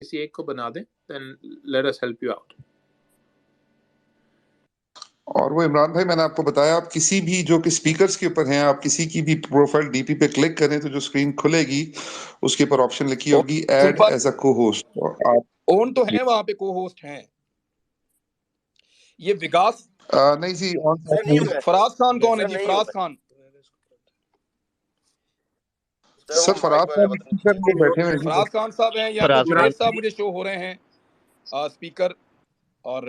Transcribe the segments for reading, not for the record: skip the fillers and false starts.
کسی ایک کو بنا دیں, then let us help you out. اور وہ عمران بھائی میں نے آپ کو بتایا, آپ کسی بھی جو کہ اسپیکرز کے اوپر ہیں, آپ کسی کی بھی پروفائل ڈی پی پہ کلک کریں تو جو اسکرین کھلے گی اس کے اوپر آپشن لکھی ہوگی ایڈ ایز اے کو ہوسٹ. اون تو ہیں وہاں پہ کو ہوسٹ ہیں. یہ وکاس نہیں جی, فراز خان کون ہے جی؟ فراز خان سر فراز صاحب بیٹھے ہوئے. فراز خان صاحب ہیں یا تو جنید صاحب مجھے شو ہو رہے ہیں اسپیکر, اور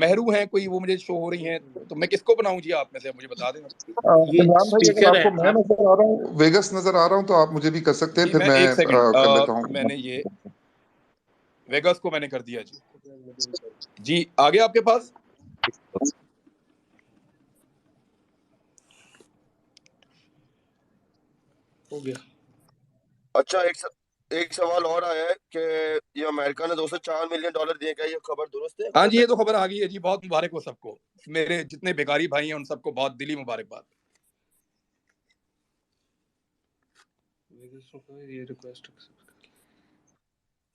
مہرو ہیں کوئی, وہ مجھے شو ہو رہی ہیں. تو میں کس کو بناؤں جی؟ آپ میں سے مجھے بتا دیں. عمران بھائی اگر آپ کو میں نظر آ رہا ہوں, ویگس نظر آ رہا ہوں, تو آپ مجھے بھی کر سکتے ہیں. پھر میں ایک سیکنڈ کر لیتا ہوں. میں نے یہ ویگس کو میں نے کر دیا جی. جی آگے آپ کے پاس ہو گیا. اچھا ایک سوال اور آیا ہے کہ یہ امریکہ نے $204 ملین دیے, کیا یہ خبر درست ہے؟ ہاں جی, یہ تو خبر آ گئی ہے جی. بہت مبارک ہو سب کو, میرے جتنے بیکاری بھائی ہیں ان سب کو بہت دلی مبارکباد.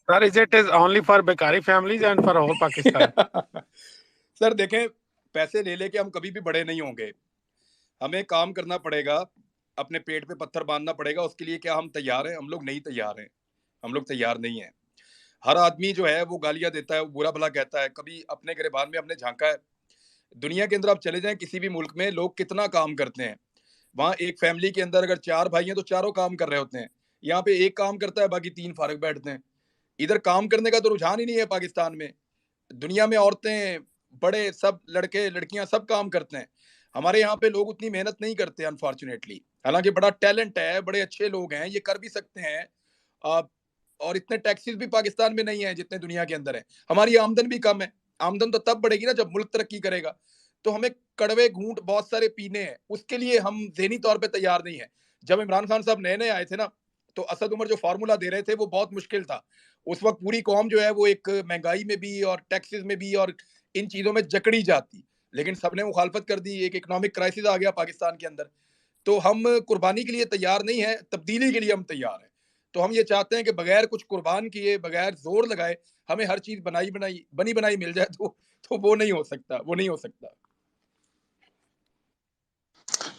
Sir, is it only for Bekkari families and for whole Pakistan? سر دیکھیں, پیسے لے لے کے ہم کبھی بھی بڑے نہیں ہوں گے. ہمیں کام کرنا پڑے گا, اپنے پیٹ پہ پتھر باندھنا پڑے گا. اس کے لیے کیا ہم تیار ہیں؟ ہم لوگ نہیں تیار ہیں, ہم لوگ تیار نہیں ہیں. ہر آدمی جو ہے وہ گالیاں دیتا ہے, وہ برا بھلا کہتا ہے. کبھی اپنے گریبان میں ہم نے جھانکا ہے؟ دنیا کے اندر آپ چلے جائیں کسی بھی ملک میں, لوگ کتنا کام کرتے ہیں. وہاں ایک فیملی کے اندر اگر 4 بھائی ہیں تو چاروں کام کر رہے ہوتے ہیں. یہاں پہ ایک کام کرتا ہے, باقی 3 فارغ بیٹھتے ہیں. ادھر کام کرنے کا تو رجحان ہی نہیں ہے پاکستان میں. دنیا میں عورتیں, بڑے, سب لڑکے لڑکیاں سب کام کرتے ہیں. ہمارے یہاں پہ لوگ اتنی محنت نہیں کرتے انفارچونیٹلی. حالانکہ بڑا ٹیلنٹ ہے, بڑے اچھے لوگ ہیں, یہ کر بھی سکتے ہیں. اور اتنے ٹیکسز بھی پاکستان میں نہیں ہیں جتنے دنیا کے اندر ہیں. ہماری آمدن بھی کم ہے. آمدن تو تب بڑھے گی نا جب ملک ترقی کرے گا. تو ہمیں کڑوے گھونٹ بہت سارے پینے ہیں, اس کے لیے ہم ذہنی طور پہ تیار نہیں ہیں. جب عمران خان صاحب نئے آئے تھے نا, تو اسد عمر جو فارمولا دے رہے تھے وہ بہت مشکل تھا. اس وقت پوری قوم جو ہے وہ ایک مہنگائی میں بھی اور ٹیکسز میں بھی اور ان چیزوں میں جکڑی جاتی, لیکن سب نے مخالفت کر دی. ایک اکنامک کرائسس آ گیا پاکستان کے اندر. تو ہم قربانی کے لیے تیار نہیں ہیں, تبدیلی کے لیے ہم تیار ہیں. تو ہم یہ چاہتے ہیں کہ بغیر کچھ قربان کیے, بغیر زور لگائے, ہمیں ہر چیز بنی بنائی مل جائے. تو وہ نہیں ہو سکتا, وہ نہیں ہو سکتا.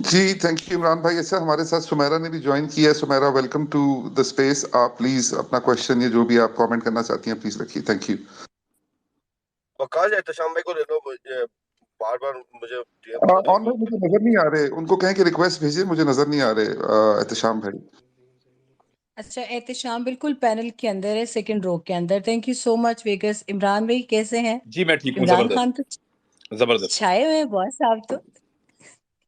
جی تھینک یو عمران بھائی. اچھا ہمارے ساتھ سمیرا نے بھی جوائن کیا ہے. Sameera welcome to the space. آپ پلیز اپنا کوشچن یا جو بھی آپ کامنٹ کرنا چاہتی ہیں پلیز رکھیے. Thank you. وقاص احتشام بھائی کو لے لو, بار بار مجھے آن لائن مجھے نظر نہیں آ رہے, ان کو کہیں کہ ریکویسٹ بھیجیے, مجھے نظر نہیں آ رہے احتشام بھائی. اچھا احتشام بالکل پینل کے اندر ہے, سیکنڈ رو کے اندر. تھینک یو سو مچ ویگس. عمران بھائی کیسے ہیں؟ جی میں ٹھیک ہوں, عمران خان تو زبردست چھائے ہوئے ہیں بہت صاحب. تو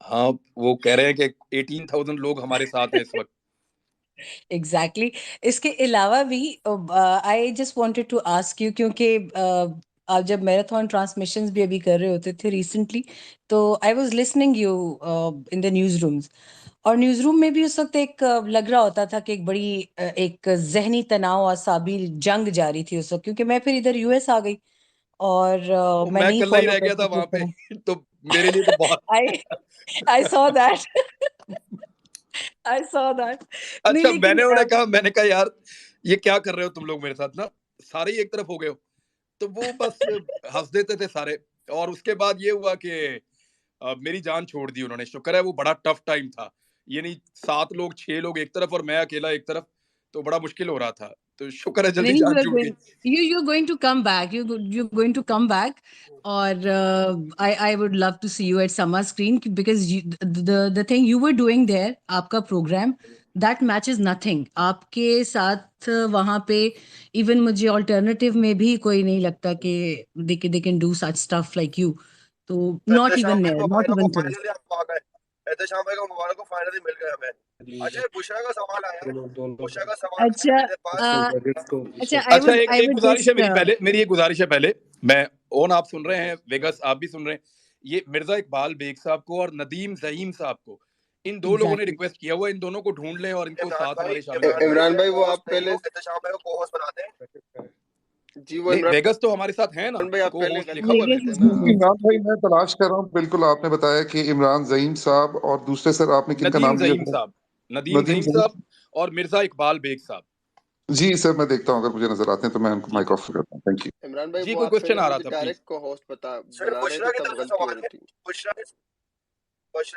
ہاں وہ کہہ رہے ہیں کہ 18,000 لوگ ہمارے ساتھ ہیں اس وقت. ایگزیکٹلی. اس کے علاوہ بھی I just wanted to ask you, کیونکہ آپ جب میراتھن ٹرانسمیشنز بھی ابھی کر رہے ہوتے تھے ریسنٹلی, تو I was listening you in the news rooms. اور نیوز روم میں بھی اس وقت ایک لگ رہا ہوتا تھا کہ ایک بڑی ایک ذہنی تناؤ, اعصابی جنگ جاری تھی اس وقت, کیونکہ میں پھر ادھر یو ایس آ گئی اور میں نہیں کل ہی فالو رہ کر گیا تھا سکی. وہاں پہ, تو میرے لیے تو بہت I saw that. I saw that. اچھا. میں نے کہا یار یہ کیا کر رہے ہو تم لوگ میرے ساتھ نا, سارے ہی ایک طرف ہو گئے ہو. تو وہ بس ہنس دیتے تھے سارے. اور اس کے بعد یہ ہوا کہ میری جان چھوڑ دی انہوں نے. شکر ہے, وہ بڑا ٹف ٹائم تھا. یعنی 7 لوگ 6 لوگ ایک طرف اور میں اکیلا ایک طرف, تو بڑا مشکل ہو رہا تھا. تو شکر ہے جلدی جان چھوڑ گئی. You're going to come back. You're going to come back. اور I would love to see you at Summer Screen, because the thing you were doing there, آپ کا پروگرام, that matches nothing. آپ کے ساتھ وہاں پہ ایون مجھے alternative میں بھی کوئی نہیں لگتا کہ they can do such stuff like you. تو not even there, not even close. Ehtesham بھائی کو مبارک کو فائنلی مل گیا ہمیں. اچھا بشرا کا سوال آیا, بشرا کا سوال. اچھا ایک گزارش ہے میری ایک گزارش ہے پہلے. میں آپ سن رہے ہیں, ویگس آپ بھی سن رہے ہیں, یہ مرزا اقبال بیگ صاحب کو اور ندیم زعیم صاحب کو, ان 2 لوگوں نے ریکویسٹ کیا ہوا, ان دونوں کو ڈھونڈ لیں اور ان کو ساتھ ہمارے شامل کریں. عمران بھائی وہ آپ پہلے احتشام بھائی کو کو-ہوسٹ بنا دیں. جی وہ ویگس تو ہمارے ساتھ ہیں نا, کو-ہوسٹ لکھا ہوا ہے. عمران بھائی میں تلاش کر رہا ہوں. بالکل آپ نے بتایا کہ عمران زعیم صاحب, اور دوسرے سر آپ نے کن کا نام لیا؟ ندیم زعیم صاحب اور مرزا اقبال بیگ صاحب. جی سر میں دیکھتا ہوں، اگر مجھے نظر آتے ہیں تو میں ان کو مائک آف کرتا ہوں. Thank you. عمران بھائی جی وہ کوئی آپ کا کوشچن جب آ رہا مجھے تھا پلیز. ڈائریکٹ کو ہوسٹ سر بنا رہے بشرا تھے کی تب طرف سے غلطی ہو سوال رہی ہے. تھی. بشرا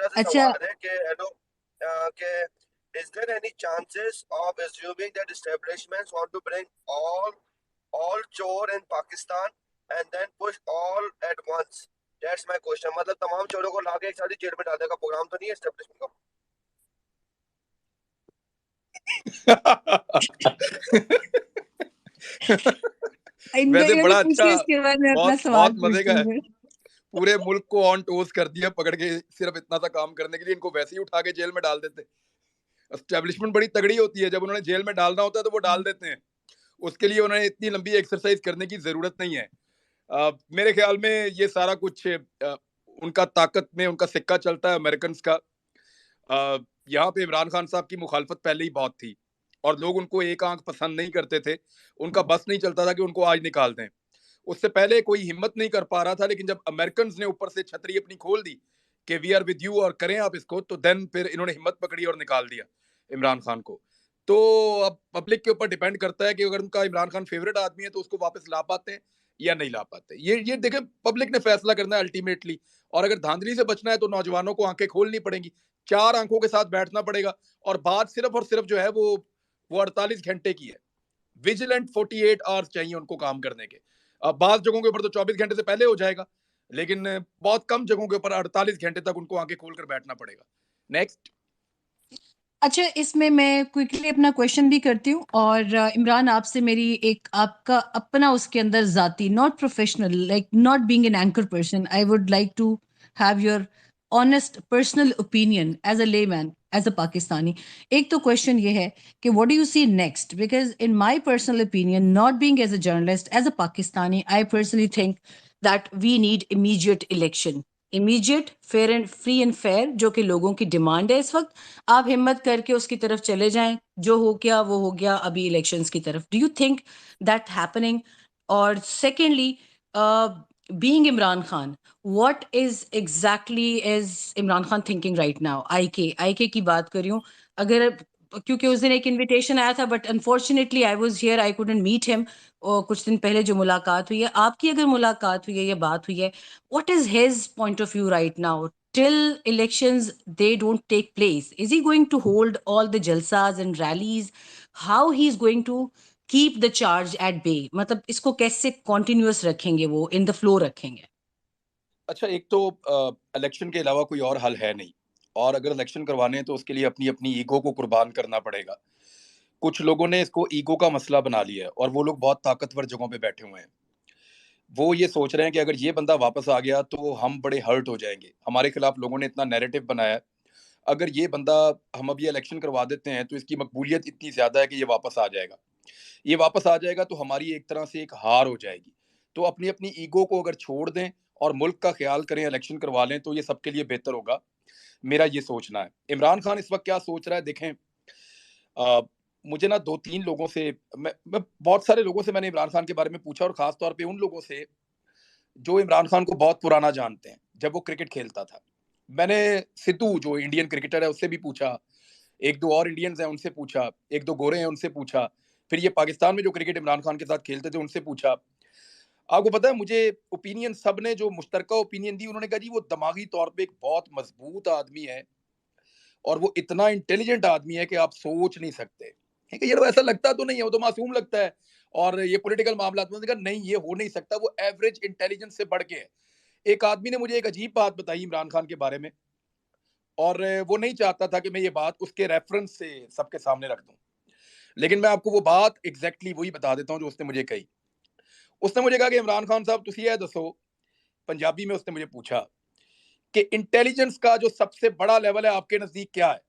سے اچھا سوال ہے کہ ہیلو کہ is there any chances of assuming that establishments want to bring all chore in Pakistan and then push all at once? That's my question. مطلب تمام چوروں کو لا کے ایک ساتھ ہی جیل میں ڈالنے کا پروگرام تو نہیں ہے اسٹیبلشمنٹ کا؟ ان ویسے لوگوں نے بڑا پوچھے اچھا، اس کے بعد میں اپنا بہت سوال بہت مزے پوچھتی کا ہے. ہوں. پورے ملک کو آن ٹوز کر دیا پکڑ کے صرف اتنا سا کام کرنے کے لیے. ان کو ویسے ہی اٹھا کے جیل میں ڈال دیتے. اسٹیبلشمنٹ بڑی تگڑی ہوتی ہے، جب انہوں نے جیل میں ڈالنا ہوتا ہے تو وہ ڈال دیتے ہیں. اس کے لیے انہوں نے اتنی لمبی ایکسرسائز کرنے کی ضرورت نہیں ہے. میرے خیال میں یہ سارا کچھ ان کا طاقت میں ان کا سکہ چلتا ہے امریکنز کا. یہاں پہ عمران خان صاحب کی مخالفت پہلے ہی بہت تھی اور لوگ ان کو ایک آنکھ پسند نہیں کرتے تھے. ان کا بس نہیں چلتا تھا کہ ان کو آج نکال دیں. اس سے پہلے کوئی ہمت نہیں کر پا رہا تھا، لیکن جب امریکنز نے اوپر سے چھتری اپنی کھول دی کہ وی آر ود یو اور کریں آپ اس کو، تو دین پھر انہوں نے ہمت پکڑی اور نکال دیا عمران خان کو. تو اب پبلک کے اوپر ڈیپینڈ کرتا ہے کہ اگر ان کا عمران خان فیوریٹ آدمی ہے تو اس کو واپس لا پاتے ہیں یا نہیں لا پاتے. یہ دیکھیں پبلک نے فیصلہ کرنا ہے الٹیمیٹلی. اور اگر دھاندلی سے بچنا ہے تو نوجوانوں کو آنکھیں کھولنی پڑیں گی، 4 آنکھوں کے ساتھ بیٹھنا پڑے گا. اور بات صرف اور صرف جو ہے وہ 48 گھنٹے کی ہے. ویجیلنٹ 48 آورس چاہیے ان کو کام کرنے کے. بعض جگہوں کے اوپر تو 24 گھنٹے سے پہلے ہو جائے گا، لیکن بہت کم جگہوں کے اوپر 48 گھنٹے تک ان کو آنکھیں کھول کر بیٹھنا پڑے گا. نیکسٹ. اچھا اس میں کوئکلی اپنا کویشچن بھی کرتی ہوں. اور عمران آپ سے میری ایک آپ کا اپنا اس کے اندر ذاتی not professional like not being an anchor person I would like to have your honest personal opinion as a layman as a Pakistani. ایک تو کویشچن یہ ہے کہ what do you see next, because in my personal opinion not being as a journalist as a Pakistani I personally think that we need immediate election, immediate fair and free and fair, جو کہ لوگوں کی demand ہے اس وقت. آپ ہمت کر کے اس کی طرف چلے جائیں، جو ہو گیا وہ ہو گیا. ابھی الیکشنز کی طرف do you think that happening? اور secondly being Imran Khan, what is exactly is Imran Khan thinking right now? I K کی بات کر رہی ہوں. اگر کیونکہ اس دن ایک انویٹیشن آیا تھا but unfortunately I was here, I couldn't meet him. اور کچھ دن پہلے جو ملاقات ہوئی ہے آپ کی، اگر ملاقات ہوئی ہے یا بات ہوئی ہے، what is his point of view right now till elections they don't take place? Is he going to hold all the jalsas and rallies? How he is going to keep the charge at bay? مطلب اس کو کیسے continuous رکھیں گے، وہ in the flow رکھیں گے؟ اچھا ایک تو الیکشن کے علاوہ کوئی اور حل ہے نہیں، اور اگر الیکشن کروانے ہیں تو اس کے لیے اپنی اپنی ایگو کو قربان کرنا پڑے گا. کچھ لوگوں نے اس کو ایگو کا مسئلہ بنا لیا ہے اور وہ لوگ بہت طاقتور جگہوں پہ بیٹھے ہوئے ہیں. وہ یہ سوچ رہے ہیں کہ اگر یہ بندہ واپس آ گیا تو ہم بڑے ہرٹ ہو جائیں گے. ہمارے خلاف لوگوں نے اتنا نیریٹو بنایا ہے، اگر یہ بندہ ہم اب یہ الیکشن کروا دیتے ہیں تو اس کی مقبولیت اتنی زیادہ ہے کہ یہ واپس آ جائے گا. یہ واپس آ جائے گا تو ہماری ایک طرح سے ایک ہار ہو جائے گی. تو اپنی اپنی ایگو کو اگر چھوڑ دیں اور ملک کا خیال کریں، الیکشن کروا لیں تو یہ سب کے لیے بہتر ہوگا. میرا یہ سوچنا ہے. عمران خان اس وقت کیا سوچ رہا ہے دیکھیں، مجھے نا 2-3 لوگوں سے میں بہت سارے لوگوں سے میں نے عمران خان کے بارے میں پوچھا، اور خاص طور پہ ان لوگوں سے جو عمران خان کو بہت پرانا جانتے ہیں جب وہ کرکٹ کھیلتا تھا. میں نے سدھو جو انڈین کرکٹر ہے اس سے بھی پوچھا، 1-2 اور انڈینز ہیں ان سے پوچھا، 1-2 گورے ہیں ان سے پوچھا، پھر یہ پاکستان میں جو کرکٹ عمران خان کے ساتھ کھیلتے تھے ان سے پوچھا. آپ کو پتا ہے مجھے اوپینین سب نے جو مشترکہ اوپینین دی، انہوں نے کہا جی وہ دماغی طور پہ ایک بہت مضبوط آدمی ہے اور وہ اتنا انٹیلیجنٹ آدمی ہے کہ آپ سوچ نہیں سکتے. کہ یہ ایسا لگتا تو نہیں ہے، وہ تو معصوم لگتا ہے اور یہ پولیٹیکل معاملات میں نہیں، یہ ہو نہیں سکتا، وہ ایوریج انٹیلیجنس سے بڑھ کے ہے. ایک آدمی نے مجھے ایک عجیب بات بتائی عمران خان کے بارے میں، اور وہ نہیں چاہتا تھا کہ میں یہ بات اس کے ریفرنس سے سب کے سامنے رکھ دوں، لیکن میں آپ کو وہ بات ایگزیکٹلی وہی بتا دیتا ہوں جو اس نے مجھے کہی. اس نے مجھے کہا کہ عمران خان صاحب تسی یہ دسو، پنجابی میں اس نے مجھے پوچھا کہ انٹیلیجنس کا جو سب سے بڑا لیول ہے آپ کے نزدیک کیا ہے؟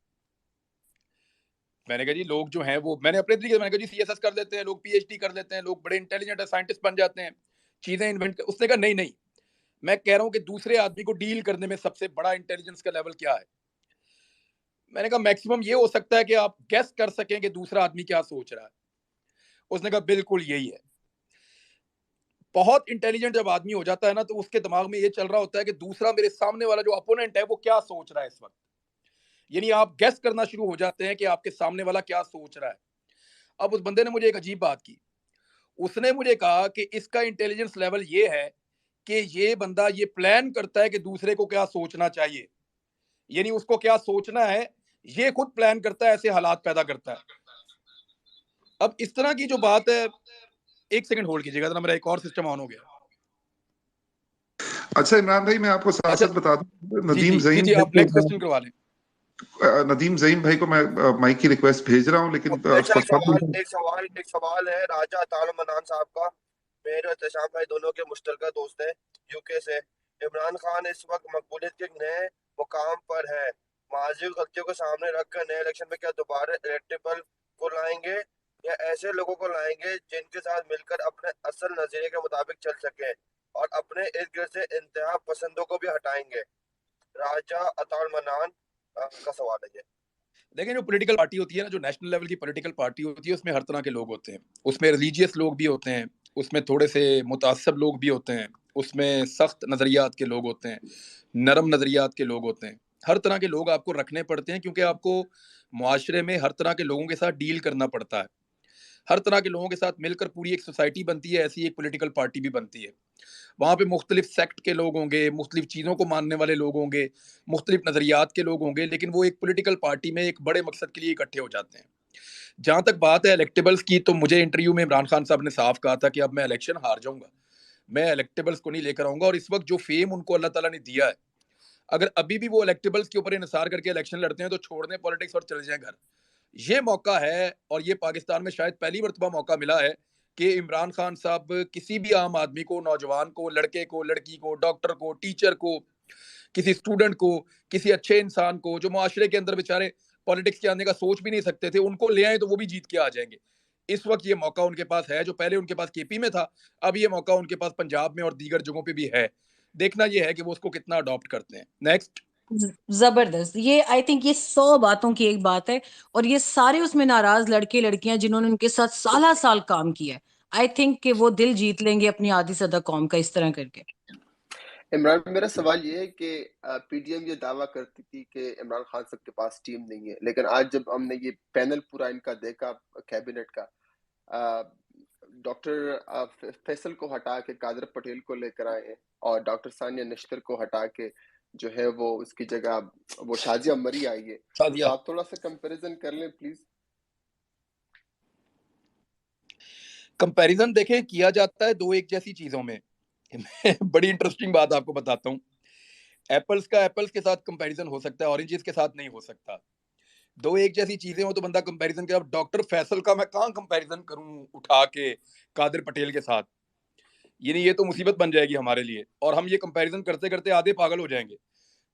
میں نے کہا جی لوگ جو ہیں وہ، میں نے اپنے طریقے سے میں نے کہا جی سی ایس ایس کر لیتے ہیں لوگ، پی ایچ ڈی کر لیتے ہیں لوگ، بڑے انٹیلیجنٹ سائنٹسٹ بن جاتے ہیں، چیزیں انوینٹ کر. اس نے کہا نہیں، میں کہہ رہا ہوں کہ دوسرے آدمی کو ڈیل کرنے میں سب سے بڑا انٹیلیجنس کا لیول کیا ہے؟ میں نے کہا میکسیمم یہ ہو سکتا ہے کہ آپ گیس کر سکیں کہ دوسرا آدمی کیا سوچ رہا ہے. اس نے کہا بالکل یہی ہے. بہت انٹیلیجنٹ جب آدمی ہو جاتا ہے نا تو اس کے دماغ میں یہ چل رہا ہوتا ہے کہ دوسرا میرے سامنے والا جو اپوننٹ ہے وہ کیا سوچ رہا ہے اس وقت. یعنی آپ گیس کرنا شروع ہو جاتے ہیں کہ آپ کے سامنے والا کیا سوچ رہا ہے. اب اس بندے نے مجھے ایک عجیب بات کی, اس نے مجھے کہا کہ اس کا انٹیلیجنس لیول یہ ہے کہ یہ بندہ یہ پلان کرتا ہے کہ دوسرے کو کیا سوچنا چاہیے, یعنی اس کو کیا سوچنا ہے یہ خود پلان کرتا ہے, ایسے حالات پیدا کرتا ہے. اب اس طرح کی جو بات ہے, ایک سیکنڈ ہولڈ کیجیے گا ذرا, میرا ایک اور سسٹم آن ہو گیا. اچھا عمران بھائی, میں آپ کو ساتھ ساتھ بتا دوں, ندیم زعیم جی آپ نیکسٹ کوسچن کروا لیں. ندیم زعیم بھائی کو میں مائک کی ریکویسٹ بھیج رہا ہوں, لیکن ایک سوال ہے راجہ عطا المنان صاحب کا. میرے احتشام بھائی دونوں کے مشترکہ دوست ہیں یو کے سے. عمران خان اس وقت مقبولیت کے نئے مقام پر ہے, ماضی غلطیوں کو سامنے رکھ کر نئے الیکشن میں کیا دوبارہ الیکٹیبل کو لائیں گے یا ایسے لوگوں کو لائیں گے جن کے ساتھ مل کر اپنے اصل نظریے کے مطابق چل سکیں اور اپنے ارد گرد سے انتہا پسندوں کو بھی ہٹائیں گے؟ راجہ عطا المنان کا سوال ہے یہ. دیکھیں جو پولیٹیکل پارٹی ہوتی ہے نا, جو نیشنل لیول کی پولیٹیکل پارٹی ہوتی ہے, اس میں ہر طرح کے لوگ ہوتے ہیں. اس میں ریلیجیس لوگ بھی ہوتے ہیں, اس میں تھوڑے سے متعصب لوگ بھی ہوتے ہیں, اس میں سخت نظریات کے لوگ ہوتے ہیں, نرم نظریات کے لوگ ہوتے ہیں. ہر طرح کے لوگ آپ کو رکھنے پڑتے ہیں, کیونکہ آپ کو معاشرے میں ہر طرح کے لوگوں کے ساتھ ڈیل کرنا پڑتا ہے. ہر طرح کے لوگوں کے ساتھ مل کر پوری ایک سوسائٹی بنتی ہے, ایسی ایک پولیٹیکل پارٹی بھی بنتی ہے. وہاں پہ مختلف سیکٹ کے لوگ ہوں گے, مختلف چیزوں کو ماننے والے لوگ ہوں گے, مختلف نظریات کے لوگ ہوں گے, لیکن وہ ایک پولیٹیکل پارٹی میں ایک بڑے مقصد کے لیے اکٹھے ہو جاتے ہیں. جہاں تک بات ہے الیکٹیبلز کی, تو مجھے انٹرویو میں عمران خان صاحب نے صاف کہا تھا کہ اب میں الیکشن ہار جاؤں گا, میں الیکٹیبلز کو نہیں لے کر آؤں گا. اور اس وقت جو فیم ان کو اللہ تعالیٰ نے دیا ہے, اگر ابھی بھی وہ الیکٹیبلز کے اوپر انحصار کر کے الیکشن لڑتے ہیں تو چھوڑ دیں پالیٹکس اور چلے جائیں گھر. یہ موقع ہے, اور یہ پاکستان میں شاید پہلی مرتبہ موقع ملا ہے کہ عمران خان صاحب کسی بھی عام آدمی کو, نوجوان کو, لڑکے کو, لڑکی کو, ڈاکٹر کو, ٹیچر کو, کسی اسٹوڈنٹ کو, کسی اچھے انسان کو جو معاشرے کے اندر بیچارے پالیٹکس کے آنے کا سوچ بھی نہیں سکتے تھے, ان کو لے آئیں تو وہ بھی جیت کے آ جائیں گے. اس وقت یہ موقع ان کے پاس ہے, جو پہلے ان کے پاس کے پی میں تھا, اب یہ موقع ان کے پاس پنجاب میں اور دیگر جگہوں پہ بھی ہے. دیکھنا یہ ہے کہ وہ اس کو کتنا اڈاپٹ کرتے ہیں. نیکسٹ. زبردست. یہ آئی تھنک یہ 100 باتوں کی ایک بات ہے, اور یہ سارے اس میں ناراض لڑکے لڑکیاں جنہوں نے ان کے ساتھ سالہ سال کام کیا ہے, آئی تھنک کہ وہ دل جیت لیں گے اپنی آدھی صدا قوم کا اس طرح کر کے. عمران, میرا سوال یہ ہے کہ پی ڈی ایم یہ دعویٰ کرتی تھی کہ عمران خان صاحب کے پاس ٹیم نہیں ہے, لیکن آج جب ہم نے یہ پینل پورا ان کا دیکھا کیبنٹ کا, ڈاکٹر فیصل کو ہٹا کے قادر پٹیل کو لے کر آئے ہیں, اور ڈاکٹر ثانیہ نشتر کو ہٹا کے جو ہے وہ اس کی جگہ وہ شازیہ مری آئی ہے. تو آپ تھوڑا سا کمپیریزن کر لیں پلیز. کمپیریزن دیکھیں کیا جاتا ہے دو ایک جیسی چیزوں میں. بڑی انٹرسٹنگ بات آپ کو بتاتا ہوں. ایپلز کا ایپلز کے ساتھ کمپیریزن ہو سکتا ہے, اورنجز کے ساتھ نہیں ہو سکتا. دو ایک جیسی چیزیں ہوں تو بندہ کمپیریزن کرے. اب ڈاکٹر فیصل کا میں کہاں کمپیریزن کروں اٹھا کے قادر پٹیل کے ساتھ, یعنی یہ تو مصیبت بن جائے گی ہمارے لیے, اور ہم یہ کمپیریزن کرتے کرتے آدھے پاگل ہو جائیں گے.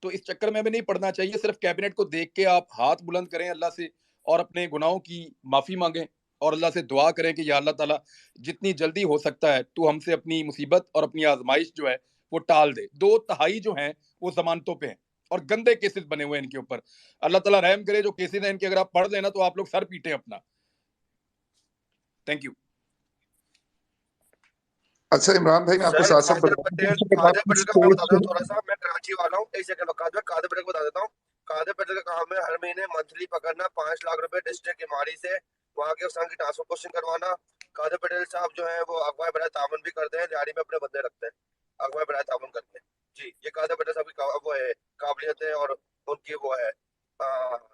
تو اس چکر میں بھی نہیں پڑنا چاہیے. صرف کیبنٹ کو دیکھ کے آپ ہاتھ بلند کریں اللہ سے, اور اپنے گناہوں کی معافی مانگیں, اور اللہ سے دعا کریں کہ یا اللہ تعالیٰ جتنی جلدی ہو سکتا ہے تو ہم سے اپنی مصیبت اور اپنی آزمائش جو ہے وہ ٹال دے. 2/3 جو ہیں وہ ضمانتوں پہ ہیں, اور گندے کیسز بنے ہوئے ہیں ان کے اوپر. اللہ تعالیٰ رحم کرے, جو کیسز ہیں ان کے اگر آپ پڑھ لینا تو آپ لوگ سر پیٹیں اپنا. Thank you. اچھا عمران بھائی, میں آپ کو ساتھ ساتھ قادر پٹیل کا میں بتا دوں تھوڑا سا, میں کراچی والا ہوں, ایک سیکنڈ قادر پٹیل کو بتا دیتا ہوں. قادر پٹیل کا کام ہے ہر مہینے منتھلی پکڑنا 5 لاکھ روپے ڈسٹرکٹ کی سے وہاں کے افسران کی ٹرانسفر پوسٹنگ کروانا. قادر پٹیل صاحب جو ہیں وہ اغوا برائے تعاون بھی کرتے ہیں, دیہڑی میں اپنے بندے رکھتے ہیں, اغوا برائے تعاون کرتے ہیں. جی, یہ قادر پٹیل صاحب کی وہ ہے قابلیت ہے, اور ان کی وہ ہے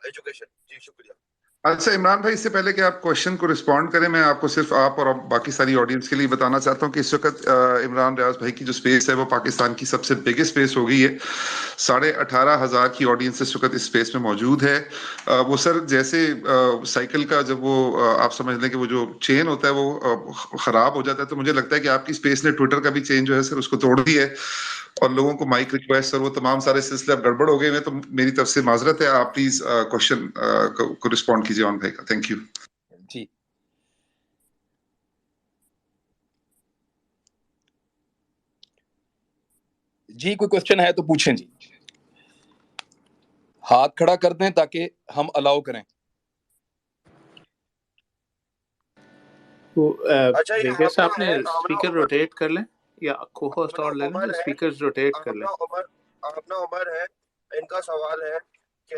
ایجوکیشن. جی شکریہ. اچھا عمران بھائی, اس سے پہلے کہ آپ کوشچن کو رسپونڈ کریں, میں آپ کو صرف آپ اور باقی ساری آڈینس کے لیے بتانا چاہتا ہوں کہ اس وقت عمران ریاض بھائی کی جو سپیس ہے وہ پاکستان کی سب سے بگیسٹ سپیس ہو گئی ہے. 18,500 کی آڈینس اس وقت اس سپیس میں موجود ہے. وہ سر جیسے سائیکل کا جب وہ آپ سمجھ لیں کہ وہ جو چین ہوتا ہے وہ خراب ہو جاتا ہے, تو مجھے لگتا ہے کہ آپ کی سپیس نے ٹویٹر کا بھی چین جو ہے سر اس کو توڑ دی ہے, اور لوگوں کو مائک ریکویسٹ اور وہ تمام سارے سلسلے اب گڑبڑ ہو گئے ہیں. تو میری طرف سے معذرت ہے, آپ پلیز کوشچن کو رسپونڈ کیجیے آن بھائی کا. Thank you. جی جی, کوئی کوشچن ہے تو پوچھیں. جی ہاتھ کھڑا کر دیں تاکہ ہم الاؤ کریں. ویگر صاحب نے اسپیکر روٹیٹ کر لیں, یا کو ہوسٹ اور لے لیں, اسپیکرز روٹیٹ کر لیں. اپنا عمر ہے, ان کا سوال ہے کہ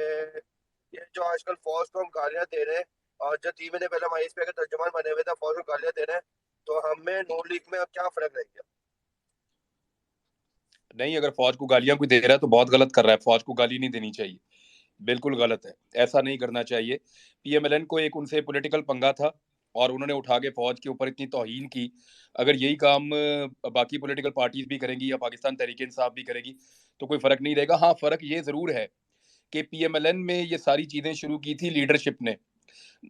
یہ جو آج کل فوج کو ہم گالیاں دے رہے ہیں, اور جو 3 مہینے پہلے ہمارے اس پہ ترجمان بنے ہوئے تھے فوج کو گالیاں دے رہے ہیں, تو ہمیں نون لیگ میں کیا فرق رہ گیا؟ نہیں, اگر فوج کو گالیاں کوئی دے رہا ہے تو بہت غلط کر رہا ہے. فوج کو گالی نہیں دینی چاہیے, بالکل غلط ہے, ایسا نہیں کرنا چاہیے. پی ایم ایل این کو ایک ان سے پولیٹیکل پنگا تھا اور انہوں نے اٹھا کے فوج کے اوپر اتنی توہین کی. اگر یہی کام باقی پولیٹیکل پارٹیز بھی کریں گی یا پاکستان تحریک انصاف بھی کرے گی تو کوئی فرق نہیں رہے گا. ہاں, فرق یہ ضرور ہے کہ پی ایم ایل این میں یہ ساری چیزیں شروع کی تھی لیڈرشپ نے.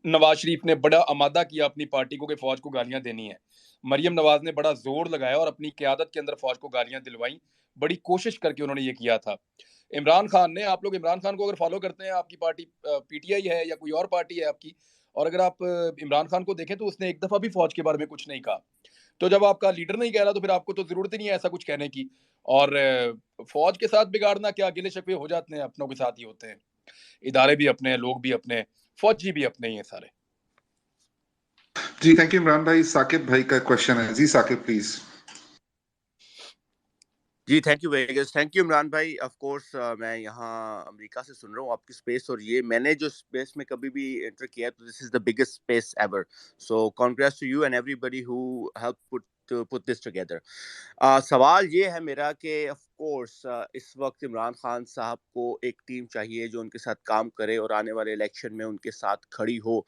نواز شریف نے بڑا آمادہ کیا اپنی پارٹی کو کہ فوج کو گالیاں دینی ہیں. مریم نواز نے بڑا زور لگایا اور اپنی قیادت کے اندر فوج کو گالیاں دلوائیں. بڑی کوشش کر کے انہوں نے یہ کیا تھا. عمران خان نے, آپ لوگ عمران خان کو اگر فالو کرتے ہیں, آپ کی پارٹی پی ٹی آئی ہے یا کوئی اور پارٹی ہے آپ کی, اور اگر آپ عمران خان کو دیکھیں تو اس نے ایک دفعہ بھی فوج کے بارے میں کچھ نہیں کہا. تو جب آپ کا لیڈر نہیں کہہ رہا تو پھر آپ کو تو ضرورت ہی نہیں ہے ایسا کچھ کہنے کی. اور فوج کے ساتھ بگاڑنا کیا, گلے شکوے ہو جاتے ہیں, اپنوں کے ساتھ ہی ہوتے ہیں. ادارے بھی اپنے ہیں, لوگ بھی اپنے ہیں, فوجی بھی اپنے ہی ہیں سارے. جی تھینک یو عمران بھائی. ثاقب بھائی کا کوشچن ہے. جی ثاقب پلیز. جی تھینک یو ویگس, تھینک یو عمران بھائی. آف کورس میں یہاں امریکہ سے سن رہا ہوں آپ کی اسپیس, اور یہ میں نے جو اسپیس میں کبھی بھی انٹر کیا تو this is the biggest space ever. So congrats to you and everybody who help put this together. سوال یہ ہے میرا کہ آف کورس اس وقت عمران خان صاحب کو ایک ٹیم چاہیے جو ان کے ساتھ کام کرے اور آنے والے الیکشن میں ان کے ساتھ کھڑی ہو.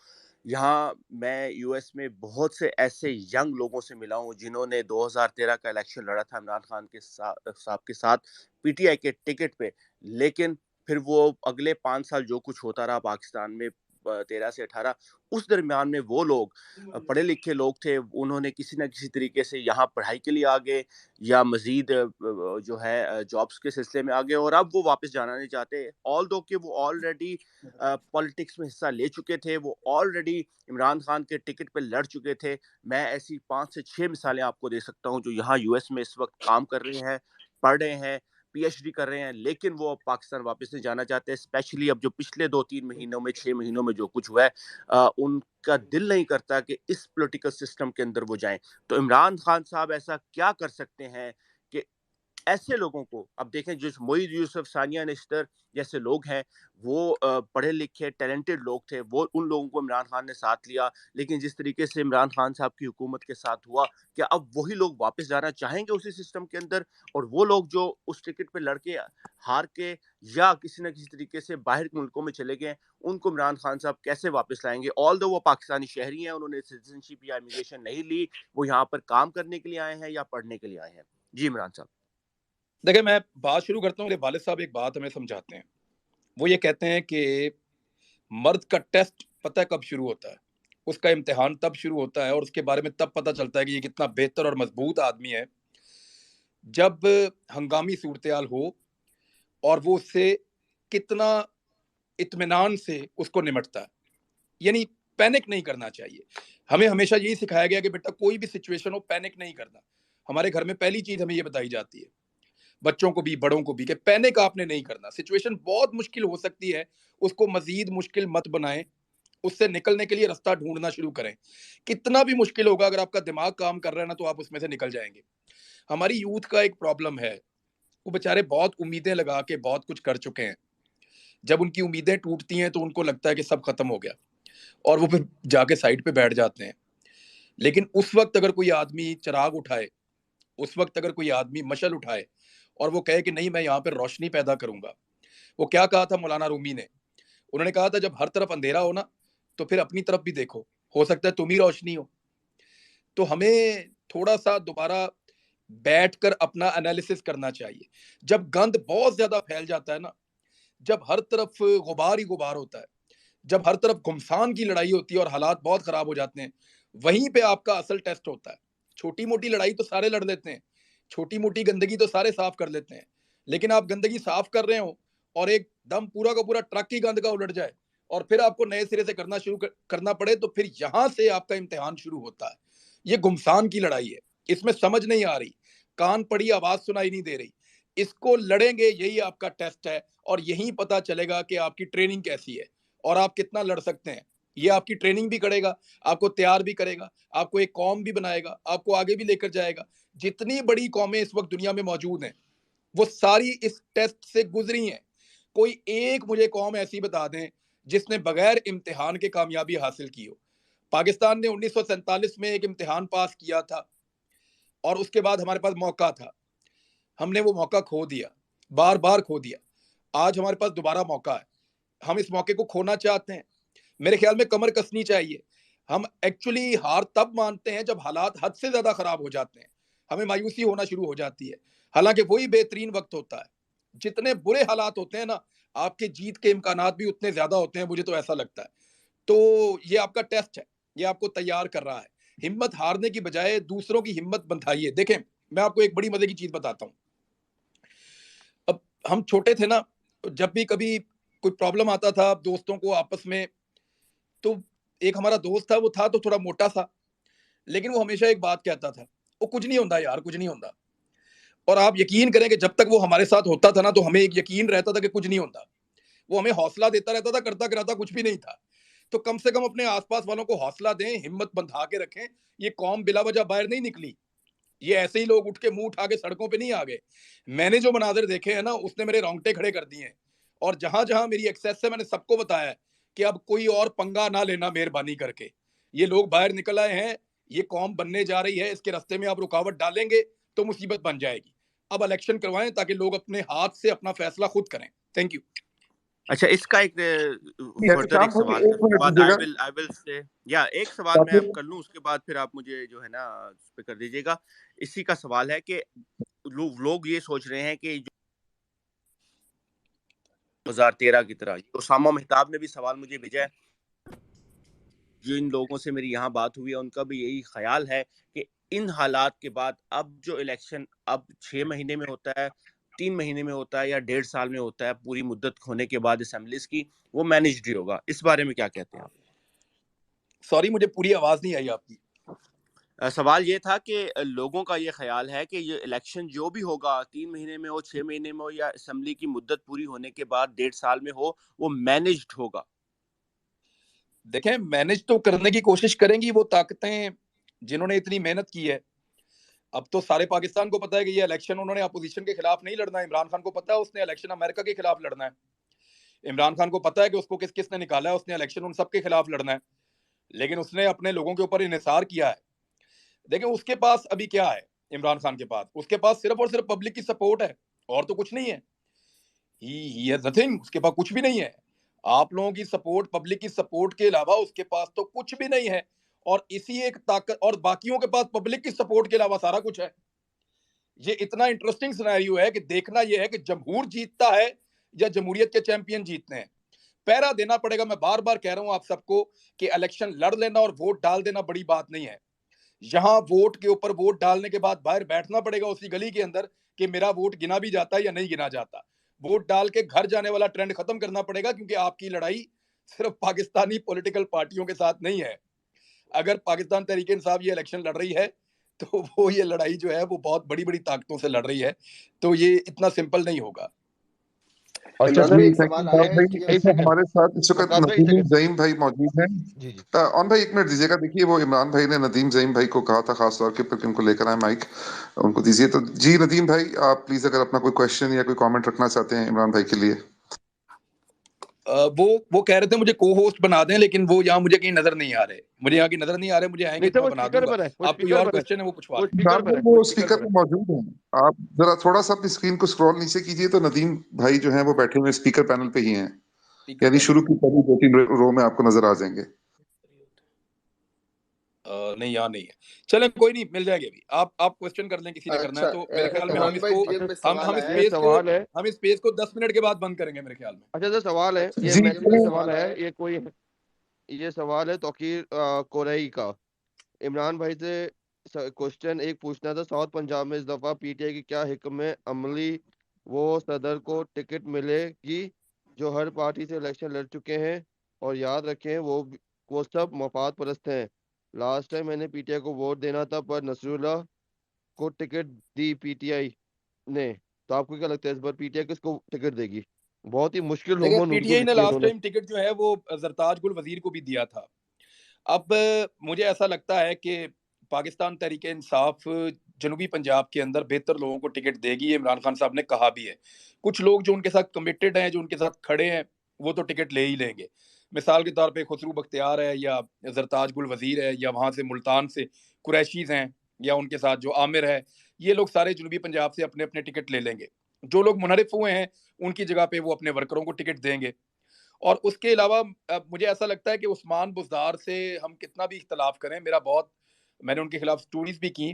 یہاں میں یو ایس میں بہت سے ایسے ینگ لوگوں سے ملا ہوں جنہوں نے 2013 کا الیکشن لڑا تھا عمران خان کے صاحب کے ساتھ پی ٹی آئی کے ٹکٹ پہ, لیکن پھر وہ اگلے 5 سال جو کچھ ہوتا رہا پاکستان میں 13 سے 18, اس درمیان میں وہ لوگ پڑھے لکھے لوگ تھے, انہوں نے کسی نہ کسی طریقے سے یہاں پڑھائی کے لیے آگے یا مزید جو ہے جابس کے سلسلے میں آگے, اور اب وہ واپس جانا نہیں چاہتے. آل دو کہ وہ آلریڈی پالیٹکس میں حصہ لے چکے تھے, وہ آلریڈی عمران خان کے ٹکٹ پہ لڑ چکے تھے. میں ایسی 5 سے 6 مثالیں آپ کو دے سکتا ہوں جو یہاں یو ایس میں اس وقت کام کر رہے ہیں, پڑھ رہے ہیں, پی ایچ ڈی کر رہے ہیں, لیکن وہ پاکستان واپس نہیں جانا چاہتے. اسپیشلی اب جو پچھلے 2-3 مہینوں میں 6 مہینوں میں جو کچھ ہوا ہے, ان کا دل نہیں کرتا کہ اس پولیٹیکل سسٹم کے اندر وہ جائیں. تو عمران خان صاحب ایسا کیا کر سکتے ہیں کہ ایسے لوگوں کو, اب دیکھیں جو معید یوسف, ثانیہ نشتر جیسے لوگ ہیں, وہ پڑھے لکھے ٹیلنٹڈ لوگ تھے, وہ ان لوگوں کو عمران خان نے ساتھ لیا. لیکن جس طریقے سے عمران خان صاحب کی حکومت کے ساتھ ہوا, کیا اب وہی لوگ واپس جانا چاہیں گے اسی سسٹم کے اندر؟ اور وہ لوگ جو اس ٹکٹ پہ لڑ کے ہار کے یا کسی نہ کسی طریقے سے باہر کے ملکوں میں چلے گئے, ان کو عمران خان صاحب کیسے واپس لائیں گے؟ آل دو وہ پاکستانی شہری ہیں, انہوں نے سٹیزن شپ یا امیگریشن نہیں لی, وہ یہاں پر کام کرنے کے لیے آئے ہیں یا پڑھنے کے لیے آئے ہیں. جی عمران صاحب. دیکھیں, میں بات شروع کرتا ہوں. والد صاحب ایک بات ہمیں سمجھاتے ہیں, وہ یہ کہتے ہیں کہ مرد کا ٹیسٹ پتہ کب شروع ہوتا ہے, اس کا امتحان تب شروع ہوتا ہے اور اس کے بارے میں تب پتہ چلتا ہے کہ یہ کتنا بہتر اور مضبوط آدمی ہے جب ہنگامی صورتحال ہو اور وہ اس سے کتنا اطمینان سے اس کو نمٹتا ہے. یعنی پینک نہیں کرنا چاہیے. ہمیں ہمیشہ یہی سکھایا گیا کہ بیٹا کوئی بھی سچویشن ہو پینک نہیں کرنا. ہمارے گھر میں پہلی چیز ہمیں یہ بتائی جاتی ہے, بچوں کو بھی بڑوں کو بھی, کہ پینک آپ نے نہیں کرنا. سچویشن بہت مشکل ہو سکتی ہے, اس کو مزید مشکل مت بنائیں, اس سے نکلنے کے لیے رستہ ڈھونڈنا شروع کریں. کتنا بھی مشکل ہوگا, اگر آپ کا دماغ کام کر رہا ہے نا تو آپ اس میں سے نکل جائیں گے. ہماری یوتھ کا ایک پرابلم ہے, وہ بیچارے بہت امیدیں لگا کے بہت کچھ کر چکے ہیں. جب ان کی امیدیں ٹوٹتی ہیں تو ان کو لگتا ہے کہ سب ختم ہو گیا, اور وہ پھر جا کے سائڈ پہ بیٹھ جاتے ہیں. لیکن اس وقت اگر کوئی آدمی چراغ اٹھائے, اس وقت اگر کوئی آدمی مشل اٹھائے اور وہ کہے کہ نہیں میں یہاں پہ روشنی پیدا کروں گا. وہ کیا کہا تھا مولانا رومی نے, انہوں نے کہا تھا جب ہر طرف اندھیرا ہو نا تو پھر اپنی طرف بھی دیکھو, ہو سکتا ہے تم ہی روشنی ہو. تو ہمیں تھوڑا سا دوبارہ بیٹھ کر اپنا انالیسس کرنا چاہیے. جب گند بہت زیادہ پھیل جاتا ہے نا, جب ہر طرف غبار ہی غبار ہوتا ہے, جب ہر طرف گھمسان کی لڑائی ہوتی ہے اور حالات بہت خراب ہو جاتے ہیں, وہیں پہ آپ کا اصل ٹیسٹ ہوتا ہے. چھوٹی موٹی لڑائی تو سارے لڑ لیتے ہیں, چھوٹی موٹی گندگی تو سارے صاف کر لیتے ہیں, لیکن آپ گندگی صاف کر رہے ہو اور ایک دم پورا کا پورا ٹرک کی گند کا الٹ جائے اور پھر آپ کو نئے سرے سے کرنا پڑے, تو پھر یہاں سے آپ کا امتحان شروع ہوتا ہے. یہ گمسان کی لڑائی ہے, اس میں سمجھ نہیں آ رہی, کان پڑی آواز سنائی نہیں دے رہی. اس کو لڑیں گے, یہی آپ کا ٹیسٹ ہے, اور یہی پتا چلے گا کہ آپ کی ٹریننگ کیسی ہے اور آپ کتنا لڑ سکتے ہیں. یہ آپ کی ٹریننگ بھی کرے گا, آپ کو تیار بھی کرے گا, آپ کو ایک قوم بھی بنائے گا, آپ کو آگے بھی لے کر جائے گا. جتنی بڑی قومیں اس وقت دنیا میں موجود ہیں وہ ساری اس ٹیسٹ سے گزری ہیں. کوئی ایک مجھے قوم ایسی بتا دیں جس نے بغیر امتحان کے کامیابی حاصل کی ہو. پاکستان نے 1947 میں ایک امتحان پاس کیا تھا اور اس کے بعد ہمارے پاس موقع تھا, ہم نے وہ موقع کھو دیا, بار بار کھو دیا. آج ہمارے پاس دوبارہ موقع ہے, ہم اس موقع کو کھونا چاہتے ہیں. میرے خیال میں کمر کسنی چاہیے. ہم ایکچولی ہار تب مانتے ہیں جب حالات حد سے زیادہ خراب ہو جاتے ہیں, ہمیں مایوسی ہونا شروع ہو جاتی ہے, حالانکہ وہی بہترین وقت ہوتا ہے. جتنے برے حالات ہوتے ہیں نا, آپ کے جیت کے امکانات بھی اتنے زیادہ ہوتے ہیں, مجھے تو ایسا لگتا ہے. تو یہ آپ کا ٹیسٹ ہے, یہ آپ کو تیار کر رہا ہے. ہمت ہارنے کی بجائے دوسروں کی ہمت بندھائیے. دیکھیں میں آپ کو ایک بڑی مزے کی چیز بتاتا ہوں. اب ہم چھوٹے تھے نا, جب بھی کبھی کوئی پرابلم آتا تھا دوستوں کو آپس میں, تو ایک ہمارا دوست تھا, وہ تھا تو تھوڑا موٹا سا, لیکن وہ ہمیشہ ایک بات کہتا تھا, وہ کچھ نہیں ہوتا یار, کچھ نہیں ہوتا. اور آپ یقین کریں کہ جب تک وہ ہمارے ساتھ ہوتا تھا نا, تو ہمیں ایک یقین رہتا تھا کہ کچھ نہیں ہوتا. وہ ہمیں حوصلہ دیتا رہتا تھا, کرتا کراتا کچھ بھی نہیں تھا. تو کم سے کم اپنے آس پاس والوں کو حوصلہ دیں, ہمت بندھا کے رکھیں. یہ قوم بلا وجہ باہر نہیں نکلی, یہ ایسے ہی لوگ اٹھ کے منہ اٹھا کے سڑکوں پہ نہیں آ گئے. میں نے جو مناظر دیکھے ہیں نا, اس نے میرے رونگٹے کھڑے کر دیے ہیں. اور جہاں جہاں میری ایکسیس سے میں نے سب کو بتایا ہے کہ اب کوئی اور پنگا نہ لینا مہربانی کر کے. یہ لوگ باہر نکل آئے ہیں, یہ قوم بننے جا رہی ہے, اس کے راستے میں آپ رکاوٹ ڈالیں گے تو مصیبت بن جائے گی. اب الیکشن کروائیں تاکہ لوگ اپنے ہاتھ سے اپنا فیصلہ خود کریں. Thank you. اچھا, اس کا ایک فردر ایک سوال ایک سوال میں کر لوں, اس کے بعد پھر آپ مجھے جو ہے نا اس پہ کر دیجیے گا. اسی کا سوال ہے کہ لوگ یہ سوچ رہے ہیں کہ 2013 کی طرح, اسامہ مہتاب نے بھی سوال مجھے بھیجا ہے, جن لوگوں سے میری یہاں بات ہوئی ہے ان کا بھی یہی خیال ہے کہ ان حالات کے بعد اب جو الیکشن اب 6 مہینے میں ہوتا ہے, 3 مہینے میں ہوتا ہے یا 1.5 سال میں ہوتا ہے, پوری مدت ہونے کے بعد اسمبلیز کی, وہ مینجڈ ہی ہوگا. اس بارے میں کیا کہتے ہیں آپ؟ سوری, مجھے پوری آواز نہیں آئی آپ کی. سوال یہ تھا کہ لوگوں کا یہ خیال ہے کہ یہ الیکشن جو بھی ہوگا 3 مہینے میں ہو, 6 مہینے میں ہو, یا اسمبلی کی مدت پوری ہونے کے بعد 1.5 سال میں ہو, وہ مینجڈ ہوگا. دیکھیں مینج تو کرنے کی کوشش کریں گی وہ طاقتیں جنہوں نے اتنی محنت کی ہے. اب تو سارے پاکستان کو پتا ہے کہ یہ الیکشن انہوں نے اپوزیشن کے خلاف نہیں لڑنا ہے. عمران خان کو پتا ہے اس نے الیکشن امریکہ کے خلاف لڑنا ہے. عمران خان کو پتا ہے کہ اس کو کس کس نے نکالا ہے, اس نے الیکشن ان سب کے خلاف لڑنا ہے. لیکن اس نے اپنے لوگوں کے اوپر انحصار کیا ہے. دیکھیں اس کے پاس ابھی کیا ہے, عمران خان کے پاس, اس کے پاس صرف اور صرف پبلک کی سپورٹ ہے, اور تو کچھ نہیں ہے. He has nothing, اس کے پاس کچھ بھی نہیں ہے. آپ لوگوں کی سپورٹ, پبلک کی سپورٹ کے علاوہ اس کے پاس تو کچھ بھی نہیں ہے. اور اسی ایک طاقت, اور باقیوں کے پاس پبلک کی سپورٹ کے علاوہ سارا کچھ ہے. یہ اتنا انٹرسٹنگ سینیریو ہے کہ دیکھنا یہ ہے کہ جمہور جیتتا ہے یا جمہوریت کے چیمپئن جیتنے ہیں. پہرا دینا پڑے گا. میں بار بار کہہ رہا ہوں آپ سب کو کہ الیکشن لڑ لینا اور ووٹ ڈال دینا بڑی بات نہیں ہے. یہاں ووٹ کے اوپر ووٹ ڈالنے کے بعد باہر بیٹھنا پڑے گا اسی گلی کے اندر کہ میرا ووٹ گنا بھی جاتا ہے یا نہیں گنا جاتا. ووٹ ڈال کے گھر جانے والا ٹرینڈ ختم کرنا پڑے گا, کیونکہ آپ کی لڑائی صرف پاکستانی پولیٹیکل پارٹیوں کے ساتھ نہیں ہے. اگر پاکستان تحریک انصاف یہ الیکشن لڑ رہی ہے تو وہ یہ لڑائی جو ہے وہ بہت بڑی بڑی طاقتوں سے لڑ رہی ہے. تو یہ اتنا سمپل نہیں ہوگا. ہمارے ساتھ اس وقت ندیم زعیم بھائی موجود ہیں. اون بھائی 1 منٹ دیجیے گا. دیکھیے وہ عمران بھائی نے ندیم زعیم بھائی کو کہا تھا خاص طور پہ کہ ان کو لے کر آئے مائک, ان کو دیجیے. تو جی ندیم بھائی آپ پلیز اگر اپنا کوئی کویشچن یا کوئی کامنٹ رکھنا چاہتے ہیں عمران بھائی کے لیے. وہ کہہ رہے تھے مجھے کو ہوسٹ بنا دیں, لیکن وہ یہاں مجھے کہیں نظر نہیں آ رہے. مجھے یہاں کی نظر نہیں آ رہے, مجھے آئیں گے تو میں بنا دوں گا. آپ کوئی اور کویشچن ہے وہ پوچھوا لیں. وہ اسپیکر پہ موجود ہیں, آپ ذرا تھوڑا سا اپنی اسکرین کو اسکرول نیچے کیجیے تو ندیم بھائی جو ہیں وہ بیٹھے ہوئے اسپیکر پینل پہ ہی ہیں, یعنی شروع کی پہلی 2-3 رو میں آپ کو نظر آ جائیں گے. نہیں یہاں نہیں ہے. چلیں کوئی نہیں, مل جائے گی ابھی. آپ کویسچن کر لیں کسی نے کرنا ہے تو. میرے خیال میں ہم اس پیج کو 10 منٹ کے بعد بند کریں گے میرے خیال میں. اچھا سوال ہے, یہ سوال ہے توقیر کوریئی کا. عمران بھائی سے کوشچن ایک پوچھنا تھا. ساؤتھ پنجاب میں اس دفعہ پی ٹی آئی کی کیا حکم عملی وہ صدر کو ٹکٹ ملے گی جو ہر پارٹی سے الیکشن لڑ چکے ہیں, اور یاد رکھیں وہ سب مفاد پرست ہیں. لاسٹ ٹائم میں نے پی ٹی آئی کو ووٹ دینا تھا پر نصر اللہ کو ticket the P T I نے. تو آپ کو کیا لگتا ہے اس بار پی ٹی آئی کس کو ٹکٹ دے گی؟ بہت ہی مشکل پی ٹی آئی نے لاسٹ ٹائم ٹکٹ جو ہے وہ زرتاج گل وزیر کو بھی دیا تھا. اب مجھے ایسا لگتا ہے کہ پاکستان تحریک انصاف جنوبی پنجاب کے اندر بہتر لوگوں کو ٹکٹ دے گی. عمران خان صاحب نے کہا بھی ہے. کچھ لوگ جو ان کے ساتھ کمیٹڈ ہیں, جو ان کے ساتھ کھڑے ہیں, وہ تو ٹکٹ لے ہی لیں گے. مثال کے طور پہ خسرو بختیار ہے یا زرتاج گل وزیر ہے یا وہاں سے ملتان سے قریشیز ہیں یا ان کے ساتھ جو عامر ہے، یہ لوگ سارے جنوبی پنجاب سے اپنے اپنے ٹکٹ لے لیں گے. جو لوگ منحرف ہوئے ہیں ان کی جگہ پہ وہ اپنے ورکروں کو ٹکٹ دیں گے. اور اس کے علاوہ مجھے ایسا لگتا ہے کہ عثمان بزدار سے ہم کتنا بھی اختلاف کریں، میں نے ان کے خلاف سٹوریز بھی کی،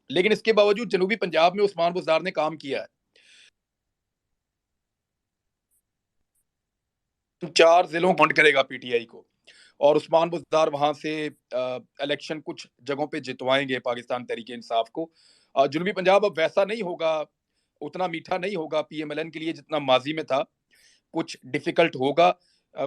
لیکن اس کے باوجود جنوبی پنجاب میں عثمان بزدار نے کام کیا ہے. 4 ضلعوں کاؤنٹ کرے گا پی ٹی آئی کو، اور عثمان بزدار وہاں سے الیکشن کچھ جگہوں پہ جتوائیں گے پاکستان تحریک انصاف کو. جنوبی پنجاب اب ویسا نہیں ہوگا، اتنا میٹھا نہیں ہوگا پی ایم ایل این کے لیے جتنا ماضی میں تھا. کچھ ڈیفیکلٹ ہوگا،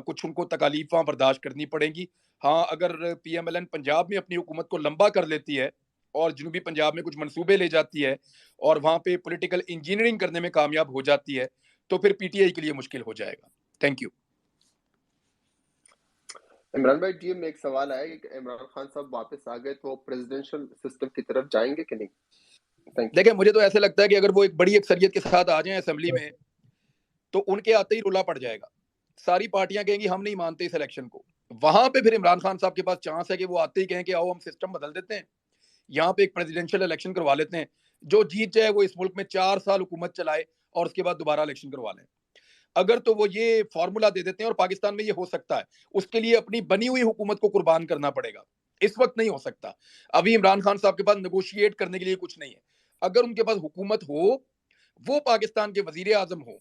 کچھ ان کو تکالیفاں برداشت کرنی پڑیں گی. ہاں اگر P M L N Punjab میں اپنی حکومت کو لمبا کر لیتی ہے اور جنوبی پنجاب میں کچھ منصوبے لے جاتی ہے اور وہاں پہ پولیٹیکل انجینئرنگ کرنے میں کامیاب ہو جاتی ہے تو پھر پی ٹی آئی کے لیے مشکل ہو جائے گا. Thank you. عمران بھائی ڈی ایم میں ایک سوال آیا کہ عمران خان صاحب واپس آ گئے تو پریزیڈنشل سسٹم کی طرف جائیں گے کہ نہیں؟ دیکھیں مجھے تو ایسے لگتا ہے کہ اگر وہ ایک بڑی اکثریت کے ساتھ آ جائیں اسمبلی میں تو ان کے آتے ہی رولا پڑ جائے گا. ساری پارٹیاں کہیں گی ہم نہیں مانتے اس الیکشن کو. وہاں پہ پھر عمران خان صاحب کے پاس چانس ہے کہ وہ آتے ہی کہیں کہ آؤ ہم سسٹم بدل دیتے ہیں، یہاں پہ ایک پریزیڈنشل الیکشن کروا لیتے ہیں، جو جیت جائے وہ اس ملک میں 4 سال حکومت چلائے اور اس کے بعد دوبارہ الیکشن کروا لیں. اگر تو وہ یہ فارمولا دے دیتے ہیں، اور پاکستان میں یہ ہو سکتا ہے، اس کے لیے اپنی بنی ہوئی حکومت کو قربان کرنا پڑے گا. اس وقت نہیں ہو سکتا. ابھی عمران خان صاحب کے پاس نیگوشیٹ کرنے کے لیے کچھ نہیں ہے. اگر ان کے پاس حکومت ہو، وہ پاکستان کے وزیر اعظم ہو،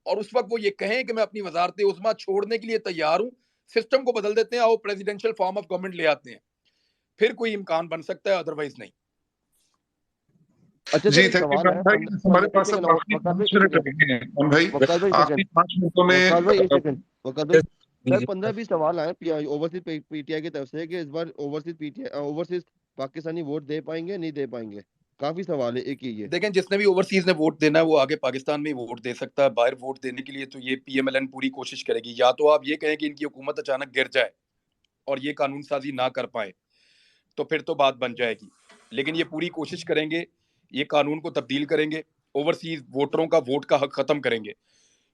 اور اس وقت وہ یہ کہیں کہ میں اپنی وزارت عظمیٰ چھوڑنے کے لیے تیار ہوں، سسٹم کو بدل دیتے ہیں، آؤ پریزیڈنشل فارم آف گورنمنٹ لے آتے ہیں، پھر کوئی امکان بن سکتا ہے، ادروائز نہیں. اچھا جی سر ایک تھینک یو سوال ہے عمران بھائی. ہمارے پاس اب آخری 5 منٹ رہ گئے ہیں عمران بھائی. وقار بھائی آخری 5 منٹوں میں وقار بھائی ایک سیکنڈ. وقار بھائی سر 15-20 سوال آئے اوورسیز پی ٹی آئی کی طرف سے کہ اس بار اوورسیز پاکستانی ووٹ دے پائیں گے نہیں دے پائیں گے. کافی سوال ہے ایک ہی یہ. دیکھیں جس نے بھی اوورسیز نے ووٹ دینا ہے وہ آگے پاکستان میں ووٹ دے سکتا ہے. باہر ووٹ دینے کے لیے تو یہ پی ایم ایل این پوری کوشش کرے گی. یا تو آپ یہ کہیں کہ ان کی حکومت اچانک گر جائے اور یہ قانون سازی نہ کر پائے تو پھر تو بات بن جائے گی، لیکن یہ پوری کوشش کریں گے، یہ قانون کو تبدیل کریں گے، اوورسیز ووٹروں کا ووٹ کا حق ختم کریں گے.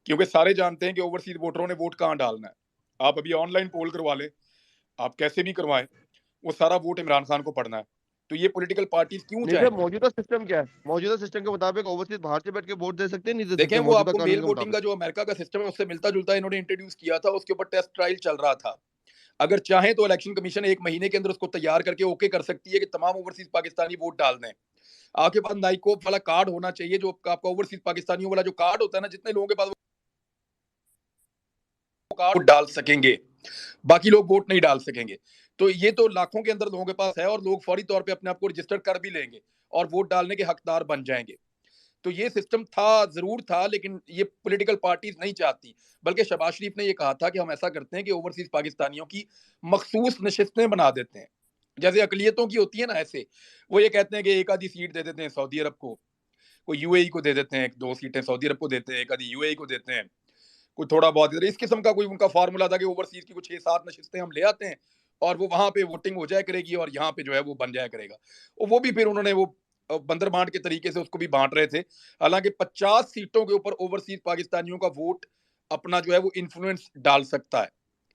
کیونکہ سارے جانتے ہیں کہ اوورسیز ووٹروں نے ووٹ کہاں ڈالنا ہے. آپ ابھی آن لائن پول کروا لیں، آپ کیسے بھی کروائیں، وہ سارا ووٹ عمران خان کو پڑنا ہے. تو یہ پولیٹیکل پارٹیز کیوں نہیں چاہیں؟ سر موجودہ سسٹم کیا ہے؟ موجودہ سسٹم کے مطابق اوورسیز باہر سے بیٹھ کے ووٹ دے سکتے ہیں نہیں دے دیکھیں سکتے وہ آپ موجودہ کو قانون میل کے ووٹنگ کا مطابق؟ جو امریکہ کا سسٹم ہے اس سے ملتا جلتا انہوں نے انٹروڈیوس کیا تھا، اس کے اوپر ٹیسٹ ٹرائل چل رہا تھا. اگر چاہیں تو الیکشن کمیشن 1 مہینے کے اندر اس کو تیار کر کے اوکے کر سکتی ہے کہ تمام اوورسیز پاکستانی ووٹ ڈال دیں. آپ کے پاس نائکوپ والا کارڈ ہونا چاہیے، جو آپ کا اوورسیز پاکستانیوں والا جو کارڈ ہوتا ہے نا، جتنے لوگوں کے پاس وہ کارڈ ڈال سکیں گے، باقی لوگ ووٹ نہیں ڈال سکیں گے. تو یہ تو لاکھوں کے اندر لوگوں کے پاس ہے، اور لوگ فوری طور پہ اپنے آپ کو رجسٹر کر بھی لیں گے اور ووٹ ڈالنے کے حقدار بن جائیں گے. تو یہ سسٹم تھا، ضرور تھا، لیکن یہ پولیٹیکل پارٹیز نہیں چاہتی. بلکہ شہباز شریف نے یہ کہا تھا کہ ہم ایسا کرتے ہیں کہ اوورسیز پاکستانیوں کی مخصوص نشستیں بنا دیتے ہیں، جیسے اقلیتوں کی ہوتی ہے نا، ایسے وہ یہ کہتے ہیں کہ ایک آدھی سیٹ دے دیتے ہیں سعودی عرب کو، کوئی یو اے ای کو دے دیتے ہیں، 2 سیٹیں سعودی عرب کو دیتے ہیں، ایک آدھی یو اے ای کو دیتے ہیں، کوئی تھوڑا بہت ادھر. اس قسم کا کوئی ان کا فارمولا تھا کہ اوورسیز کی کچھ 6-7 نشستیں ہم لے آتے ہیں اور وہ وہاں پہ ووٹنگ ہو جایا کرے گی اور یہاں پہ جو ہے وہ بن جایا کرے گا. وہ بھی پھر انہوں نے وہ بندر بانٹ کے طریقے سے اس کو بھی بانٹ رہے تھے. حالانکہ 50 سیٹوں کے اوپر اوورسیز پاکستانیوں کا ووٹ اپنا جو ہے وہ انفلوئنس ڈال سکتا ہے.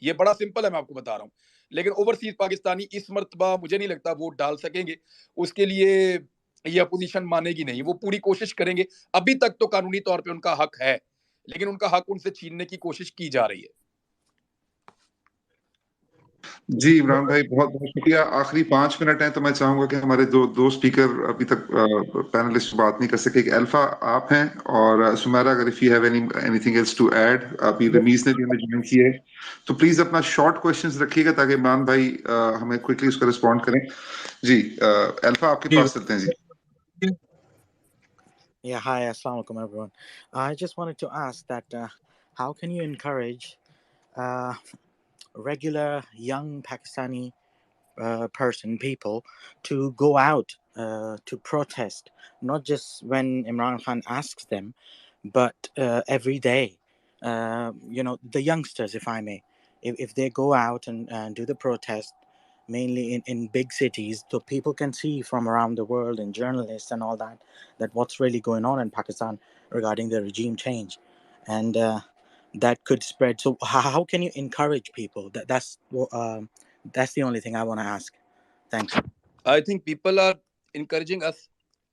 یہ بڑا سمپل ہے، میں آپ کو بتا رہا ہوں. لیکن اوورسیز پاکستانی اس مرتبہ مجھے نہیں لگتا ووٹ ڈال سکیں گے. اس کے لیے یہ اپوزیشن مانے گی نہیں، وہ پوری کوشش کریں گے. ابھی تک تو قانونی طور پہ ان کا حق ہے، لیکن ان کا حق ان سے چھیننے کی کوشش کی جا رہی ہے. جی عمران بھائی بہت بہت شکریہ. آخری 5 منٹ ہیں تو میں چاہوں گا کہ ہمارے دو سپیکر ابھی تک پینلسٹ بات نہیں کر سکے. ایک الفا آپ ہیں اور سمیرا، اگر if you have anything else to add. ابھی رمیز نے بھی ہمیں جوائن کیا ہے تو پلیز اپنا شارٹ کوشچنز رکھیے گا تاکہ عمران بھائی ہمیں کوئکلی اس کا رسپونڈ کریں. جی الفا آپ کے پاس چلتے ہیں. جی Yeah, hi, assalamu alaikum everyone. I just wanted to ask that how can you encourage regular young Pakistani people to go out to protest, not just when Imran Khan asks them, but every day. The youngsters, if I may, if they go out and do the protest, mainly in big cities, so people can see from around the world and journalists and all that what's really going on in Pakistan regarding the regime change. And that could spread. So how can you encourage people? That's the only thing I want to ask. Thanks. I think people are encouraging us.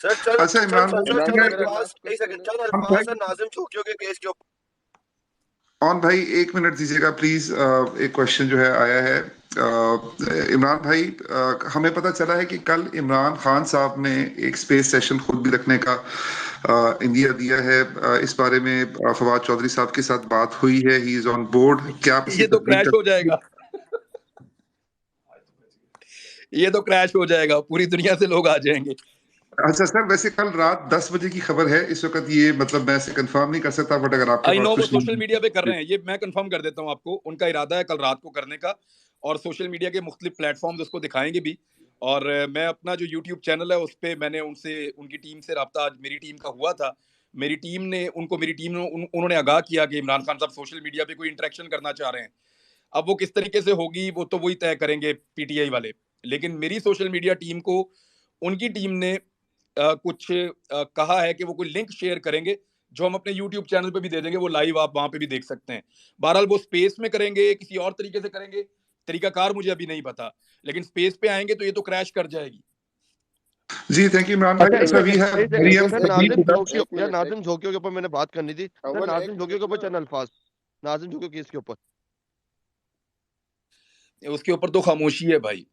سر چل اچھا عمران چل بھائی سر چل عمران بھائی میرا الفاظ last ایک question second ہے. چل ہم الفاظ سر ناظم چوکیوں کے کیس کے اوپر. اون بھائی 1 منٹ دیجیے گا پلیز. ایک کوشچن جو ہے آیا ہے عمران بھائی. ہمیں پتہ چلا ہے کہ کل عمران خان صاحب نے ایک اسپیس سیشن خود بھی رکھنے کا انڈیا دیا ہے. اس بارے میں فواد چودھری صاحب کے ساتھ بات ہوئی ہے. ہی از آن بورڈ. کیا آپ اس کی یہ تو تصدیق کریش ہو جائے گا, یہ تو کریش ہو جائے گا, پوری دنیا سے لوگ آ جائیں گے. اچھا سر, ویسے کل رات 10 بجے کی خبر ہے اس وقت, یہ مطلب میں اسے کنفرم نہیں کر سکتا, بٹ اگر آپ کے آئی نو پاس وہ کچھ سوشل میڈیا پہ کر رہے ہیں, یہ میں کنفرم کر دیتا ہوں آپ کو, ان کا ارادہ ہے کل رات کو کرنے کا, اور سوشل میڈیا کے مختلف پلیٹ فارمز اس کو دکھائیں گے بھی. اور میں اپنا جو یوٹیوب چینل ہے اس پہ میں نے ان کی ٹیم سے رابطہ آج میری ٹیم کا ہوا تھا. میری ٹیم نے انہوں نے آگاہ کیا کہ عمران خان صاحب سوشل میڈیا پہ کوئی انٹریکشن کرنا چاہ رہے ہیں. اب وہ کس طریقے سے ہوگی وہ تو وہی طے کریں گے پی ٹی آئی والے, لیکن میری سوشل میڈیا ٹیم کو ان کی ٹیم نے کچھ کہا ہے کہ وہ کوئی لنک شیئر کریں گے جو ہم اپنے یوٹیوب چینل پہ بھی دے دیں گے, وہ لائیو آپ وہاں پہ بھی دیکھ سکتے ہیں. بہرحال وہ اسپیس میں کریں گے, کسی اور طریقے سے کریں گے, طریقہ کار مجھے ابھی نہیں پتا, لیکن اسپیس پہ آئیں گے تو یہ تو کریش کر جائے گی. جی تھینک یو عمران بھائی. اچھا اچھا ایک وی سیکنڈ ہیو سر, ناظم مریم جھوکیوں یا ناظم جھوکیوں کے اوپر میں نے بات کرنی تھی. سر اول ناظم ایک جھوکیوں کے منٹ اوپر نا, چند الفاظ, ناظم جھوکیوں کیس کے اوپر. اس کے اوپر تو خاموشی ہے بھائی,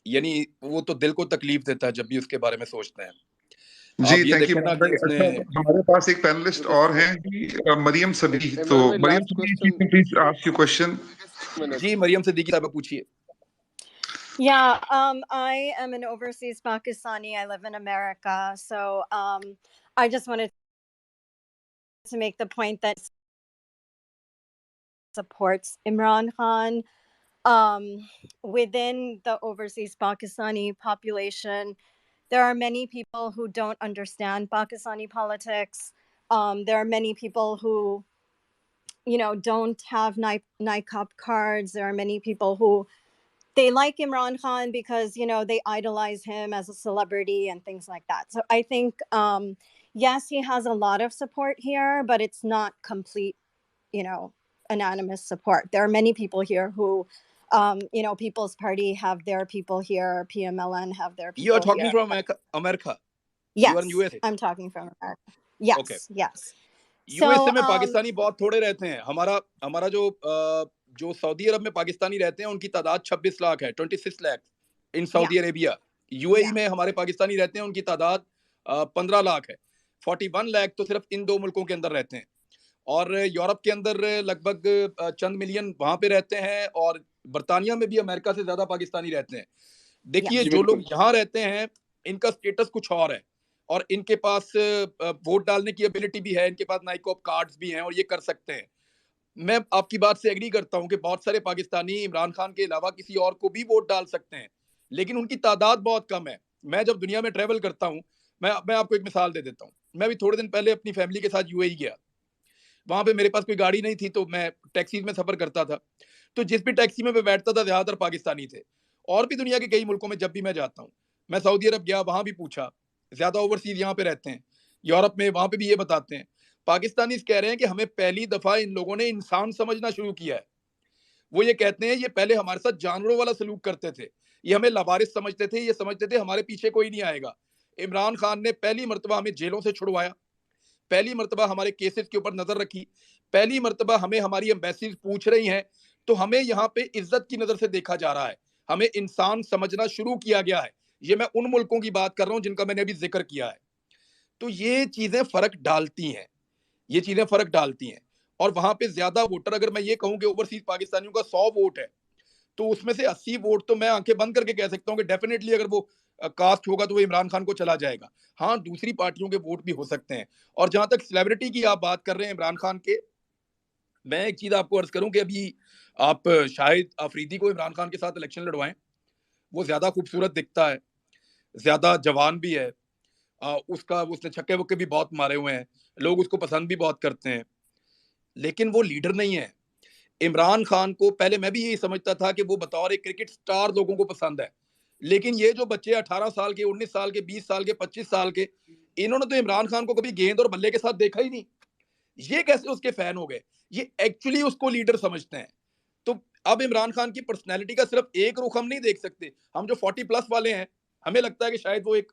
یعنی وہ تو دل کو تکلیف دیتا ہے جب بھی اس کے بارے میں سوچتے ہیں. جی آپ یہ تھینک یو دیکھیں نا عمران کہ بھائی. اس نے اچھا ہمارے پاس ایک پینلسٹ رکو اور سر, ہیں مریم صدیقی. تو عمران بھائی Maryam last Siddiqui question please ask your question. ایک منٹ. جی مریم صدیقی صاحبہ پوچھیے. Yeah, I am an overseas Pakistani. I live in America. So I just wanted to make the point that supports Imran Khan. Within the overseas Pakistani population, there are many people who don't understand Pakistani politics. There are many people who, don't have NICAP cards. There are many people who they like Imran Khan because, they idolize him as a celebrity and things like that. So I think, yes, he has a lot of support here, but it's not complete, anonymous support. There are many people here who, People's Party have their people here, PMLN have their You are people talking here. from America. You are in Yes, USA. I'm talking from America. Okay. Yes. U S A میں So, Pakistani بہت تھوڑے رہتے ہیں. ہمارا جو سعودی عرب میں پاکستانی رہتے ہیں ان کی تعداد 26 لاکھ ہے, 26 لاکھ ان سعودی عربیہ. یو اے ای میں ہمارے پاکستانی رہتے ہیں ان کی تعداد 15 لاکھ ہے. 41 لاکھ تو صرف ان 2 ملکوں کے اندر رہتے ہیں, اور یورپ کے اندر لگ بھگ چند ملین وہاں پہ رہتے ہیں, اور برطانیہ میں بھی امریکہ سے زیادہ پاکستانی رہتے ہیں. دیکھیے جو لوگ یہاں رہتے ہیں ان کا سٹیٹس کچھ اور ہے, اور ان کے پاس ووٹ ڈالنے کی ایبلٹی بھی ہے, ان کے پاس نائکوپ کارڈز بھی ہیں, اور یہ کر سکتے ہیں. میں آپ کی بات سے ایگری کرتا ہوں کہ بہت سارے پاکستانی عمران خان کے علاوہ کسی اور کو بھی ووٹ ڈال سکتے ہیں, لیکن ان کی تعداد بہت کم ہے. میں جب دنیا میں ٹریول کرتا ہوں, میں آپ کو ایک مثال دے دیتا ہوں. میں بھی تھوڑے دن پہلے اپنی فیملی کے ساتھ یو اے ای گیا. وہاں پہ میرے پاس کوئی گاڑی نہیں تھی تو میں ٹیکسیز میں سفر کرتا تھا. تو جس بھی ٹیکسی میں بیٹھتا تھا زیادہ تر پاکستانی تھے, اور بھی دنیا کے کئی ملکوں میں جب بھی میں جاتا ہوں. میں سعودی عرب گیا, وہاں بھی پوچھا, زیادہ اوورسیز یہاں پہ رہتے ہیں. یورپ میں وہاں پہ بھی یہ بتاتے ہیں. پاکستانی کہہ رہے ہیں کہ ہمیں پہلی دفعہ ان لوگوں نے انسان سمجھنا شروع کیا ہے. وہ یہ کہتے ہیں یہ پہلے ہمارے ساتھ جانوروں والا سلوک کرتے تھے, یہ ہمیں لوارث سمجھتے تھے, یہ سمجھتے تھے ہمارے پیچھے کوئی نہیں آئے گا. عمران خان نے پہلی مرتبہ ہمیں جیلوں سے چھڑوایا, پہلی مرتبہ ہمارے کیسز کے اوپر نظر رکھی, پہلی مرتبہ ہمیں ہماری ایمبیسیز پوچھ رہی ہیں, تو ہمیں یہاں پہ عزت کی نظر سے دیکھا جا رہا ہے, ہمیں انسان سمجھنا شروع کیا گیا ہے. یہ میں ان ملکوں کی بات کر رہا ہوں جن کا میں نے ابھی ذکر کیا ہے. تو یہ چیزیں فرق ڈالتی ہیں, یہ چیزیں فرق ڈالتی ہیں. اور وہاں پہ زیادہ ووٹر, اگر میں یہ کہوں کہ اوورسیز پاکستانیوں کا 100 ووٹ ہے, تو اس میں سے 80 ووٹ تو میں آنکھیں بند کر کے کہہ سکتا ہوں کہ ڈیفینیٹلی اگر وہ کاسٹ ہوگا تو وہ عمران خان کو چلا جائے گا. ہاں دوسری پارٹیوں کے ووٹ بھی ہو سکتے ہیں. اور جہاں تک سیلیبریٹی کی آپ بات کر رہے ہیں عمران خان کے, میں ایک چیز آپ کو عرض کروں کہ ابھی آپ شاہد آفریدی کو عمران خان کے ساتھ الیکشن لڑوائیں. وہ زیادہ خوبصورت دکھتا ہے, زیادہ جوان بھی ہے, اس نے چھکے وکے بھی بہت مارے ہوئے ہیں, لوگ اس کو پسند بھی بہت کرتے ہیں, لیکن وہ لیڈر نہیں ہے. عمران خان کو پہلے میں بھی یہی سمجھتا تھا کہ وہ بطور ایک کرکٹ سٹار لوگوں کو پسند ہے, لیکن یہ جو بچے 18 سال کے, 19 سال کے, 20 سال کے, 25 سال کے, انہوں نے تو عمران خان کو کبھی گیند اور بلے کے ساتھ دیکھا ہی نہیں. یہ کیسے اس کے فین ہو گئے؟ یہ ایکچولی اس کو لیڈر سمجھتے ہیں. تو اب عمران خان کی پرسنالٹی کا صرف ایک رخ ہم نہیں دیکھ سکتے. ہم جو 40 پلس والے ہیں, ہمیں لگتا ہے کہ شاید وہ ایک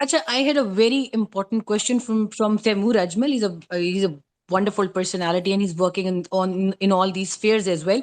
Acha, I had a very important question from Temur Ajmal. He's a wonderful personality and he's working in all these spheres as well.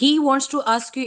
He wants to ask you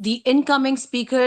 The incoming speaker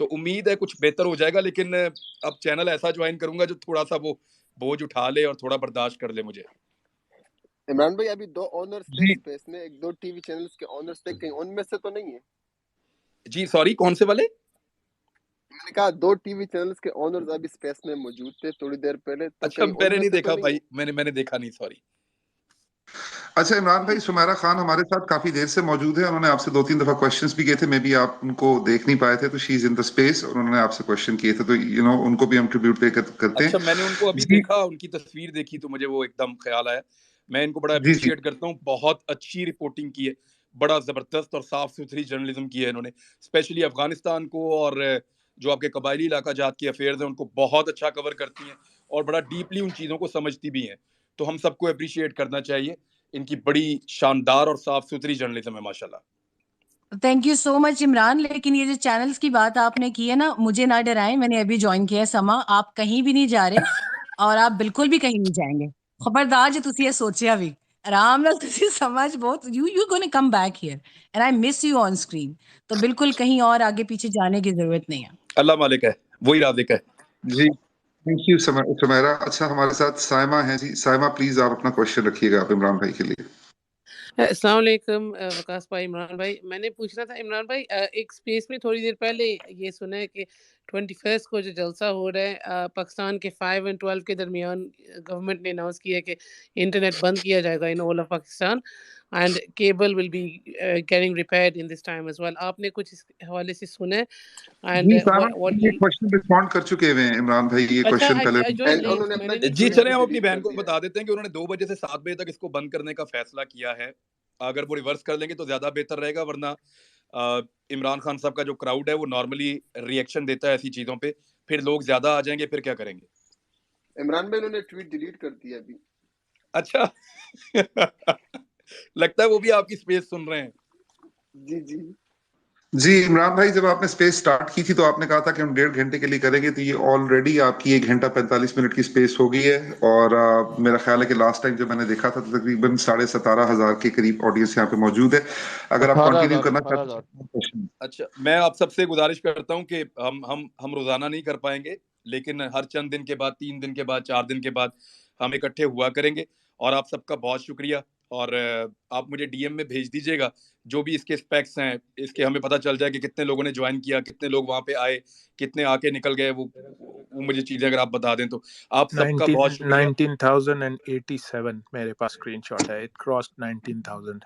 تو امید ہے کچھ بہتر ہو جائے گا, لیکن اب channel ایسا join کروں گا جو تھوڑا سا وہ بوجھ اٹھا لے اور تھوڑا برداشت کر لے مجھے. عمران بھائی ابھی 2 آنرز تھے جی اسپیس میں, 2 ٹی وی چینلز کے آنرز تھے, کہیں ان میں سے تو نہیں ہے؟ جی سوری, کون سے والے؟ میں نے کہا 2 ٹی وی چینلز کے آنرز ابھی اسپیس میں موجود تھے تھوڑی دیر پہلے, تو اچھا کہیں میں ان نے میں نہیں سے تو دیکھا نہیں بھائی, ہے؟ میں نے دیکھا نہیں, سوری. اچھا عمران بھائی, سمیرا خان ہمارے ساتھ کافی دیر سے موجود ہے, انہوں نے آپ سے 2-3 دفعہ کوشچنس بھی کیے تھے, میں بھی آپ ان کو دیکھ نہیں پائے تھے, تو شی از ان دا اسپیس, اور انہوں نے آپ سے کوشچن کیے تھے, تو ان کو بھی ہم ٹریبیوٹ پے کرتے ہیں. اچھا میں نے ان کو ابھی جی دیکھا, ان کی تصویر دیکھی تو مجھے وہ ایک دم خیال آیا. میں ان کو بڑا جی جی اپریشیٹ کرتا ہوں, بہت اچھی رپورٹنگ کی ہے, بڑا زبردست اور صاف ستھری جرنلزم کی ہے انہوں نے, اسپیشلی افغانستان کو اور جو آپ کے قبائلی علاقہ جات کی افیئرز ہیں ان کو بہت اچھا کور کرتی ہیں اور بڑا ڈیپلی ان چیزوں کو سمجھتی بھی ہیں. تو ہم سب کو اپریشیٹ کرنا چاہیے, ان کی بڑی شاندار اور صاف ستھری جرنلزم ہے ماشاء اللہ. تھینک یو سو مچ عمران. لیکن یہ جو چینلز کی بات آپ نے کی ہے نا, مجھے نہ ڈرائیں, میں نے ابھی جوائن کیا ہے سما, آپ کہیں بھی نہیں جا رہے اور آپ بالکل بھی کہیں نہیں جائیں گے. خبردار جو تسی یہ سوچیا بھی, آرام نال تسی سمجھ بہت, you gonna come back here and I miss you on screen. تو بالکل کہیں اور آگے پیچھے جانے کی ضرورت نہیں ہے. اللہ مالک ہے, وہی رازق ہے. جی تھینک یو سمیرا. اچھا ہمارے ساتھ سائمہ ہیں جی. سائمہ پلیز آپ اپنا کوشچن رکھیے گا آپ عمران بھائی کے لیے. السلام علیکم وکاس بھائی, عمران بھائی. میں نے پوچھنا تھا عمران بھائی, ایک اسپیس میں تھوڑی دیر پہلے یہ سنا ہے کہ 21 کو جو جلسہ ہو رہا ہے پاکستان کے 5 اور 12 کے درمیان, گورنمنٹ نے اناؤنس کیا ہے کہ انٹرنیٹ بند کیا جائے گا in all of Pakistan and cable will be getting repaired in this time as well. آپ نے کچھ اس حوالے سے سنا ہے؟ اینڈ جی سائمہ واٹ یہ کوشچن رسپونڈ کر چکے ہوئے ہیں عمران بھائی, یہ اچھا کوشچن پہلے. آئی جوائن اینڈ لیٹ, انہوں نے میں اپنا نے نہیں جی ٹویٹ سنا. چلیں بھی ہم اپنی ڈیلیٹ بہن کر کو دیا ہے. بتا دیتے ہیں کہ انہوں نے 2 بجے سے 7 بجے تک اس کو بند کرنے کا فیصلہ کیا ہے. اگر وہ ریورس کر لیں گے تو زیادہ بہتر رہے گا, ورنہ عمران خان صاحب کا جو کراؤڈ ہے وہ نارملی ری ایکشن دیتا ہے ایسی چیزوں پہ, پھر لوگ زیادہ آ جائیں گے, پھر کیا کریں گے. عمران بھائی انہوں نے ٹویٹ ڈیلیٹ کر دیا ابھی. اچھا لگتا ہے وہ بھی آپ کی اسپیس سن رہے ہیں. جی جی جی عمران بھائی, جب آپ نے اسپیس سٹارٹ کی تھی تو آپ نے کہا تھا کہ ہم 1.5 گھنٹے کے لیے کریں گے, تو یہ آلریڈی آپ کی 1 گھنٹہ 45 منٹ کی اسپیس ہو گئی ہے, اور میرا خیال ہے کہ لاسٹ ٹائم جب میں نے دیکھا تھا تو تقریباً 17,500 کے قریب آڈینس یہاں پہ موجود ہے. اگر آپ کنٹینیو کرنا چاہتے ہیں. اچھا میں آپ سب سے گزارش کرتا ہوں کہ ہم روزانہ نہیں کر پائیں گے, لیکن ہر چند دن کے بعد, 3 دن کے بعد, 4 دن کے بعد ہم اکٹھے ہوا کریں گے. اور آپ سب کا بہت شکریہ, اور آپ مجھے ڈی ایم میں بھیج دیجیے گا جو بھی اس کے اسپیکس ہیں, اس کے ہمیں پتہ چل جائے کہ کتنے لوگوں نے جوائن کیا, کتنے لوگ وہاں پہ آئے, کتنے آ کے نکل گئے, وہ مجھے چیزیں اگر آپ بتا دیں تو. آپ سب کا بہت شکریہ. 19,087 میرے پاس اسکرین شاٹ ہے, اٹ کراس 19,087.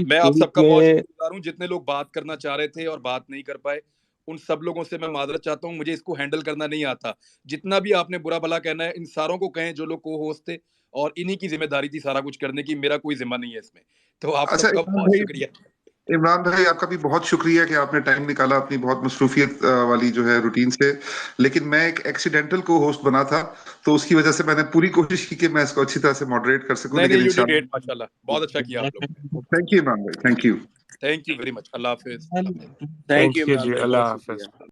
میں آپ سب کا بہت شکریہ گزار ہوں. جتنے لوگ بات کرنا چاہ رہے تھے اور بات نہیں کر پائے, ان سب لوگوں سے میں معذرت چاہتا ہوں, مجھے اس کو ہینڈل کرنا نہیں آتا. جتنا بھی آپ نے برا بھلا کہنا ہے, ان ساروں کو کہیں جو لوگ کو ہوسٹ تھے, اور انہی کی ذمہ داری تھی سارا کچھ کرنے کی, میرا کوئی ذمہ نہیں ہے اس میں. تو آپ اچھا سب کا بہت شکریہ. عمران بھائی آپ کا بھی بہت شکریہ کہ آپ نے ٹائم نکالا اپنی بہت مصروفیت والی جو ہے روٹین سے, لیکن میں ایک ایکسیڈنٹل کو ہوسٹ بنا تھا, تو اس کی وجہ سے میں نے پوری کوشش کی کہ میں اس کو اچھی طرح سے ماڈریٹ کر سکوں, نہیں لیکن یو ڈیڈ انشاءاللہ. گریٹ, ماشاءاللہ بہت اچھا کیا آپ لوگوں نے. تھینک یو عمران بھائی, تھینک یو ویری مچ. اللہ حافظ. تھینک یو جی عمران بھائی, اللہ بہت حافظ. شکریہ.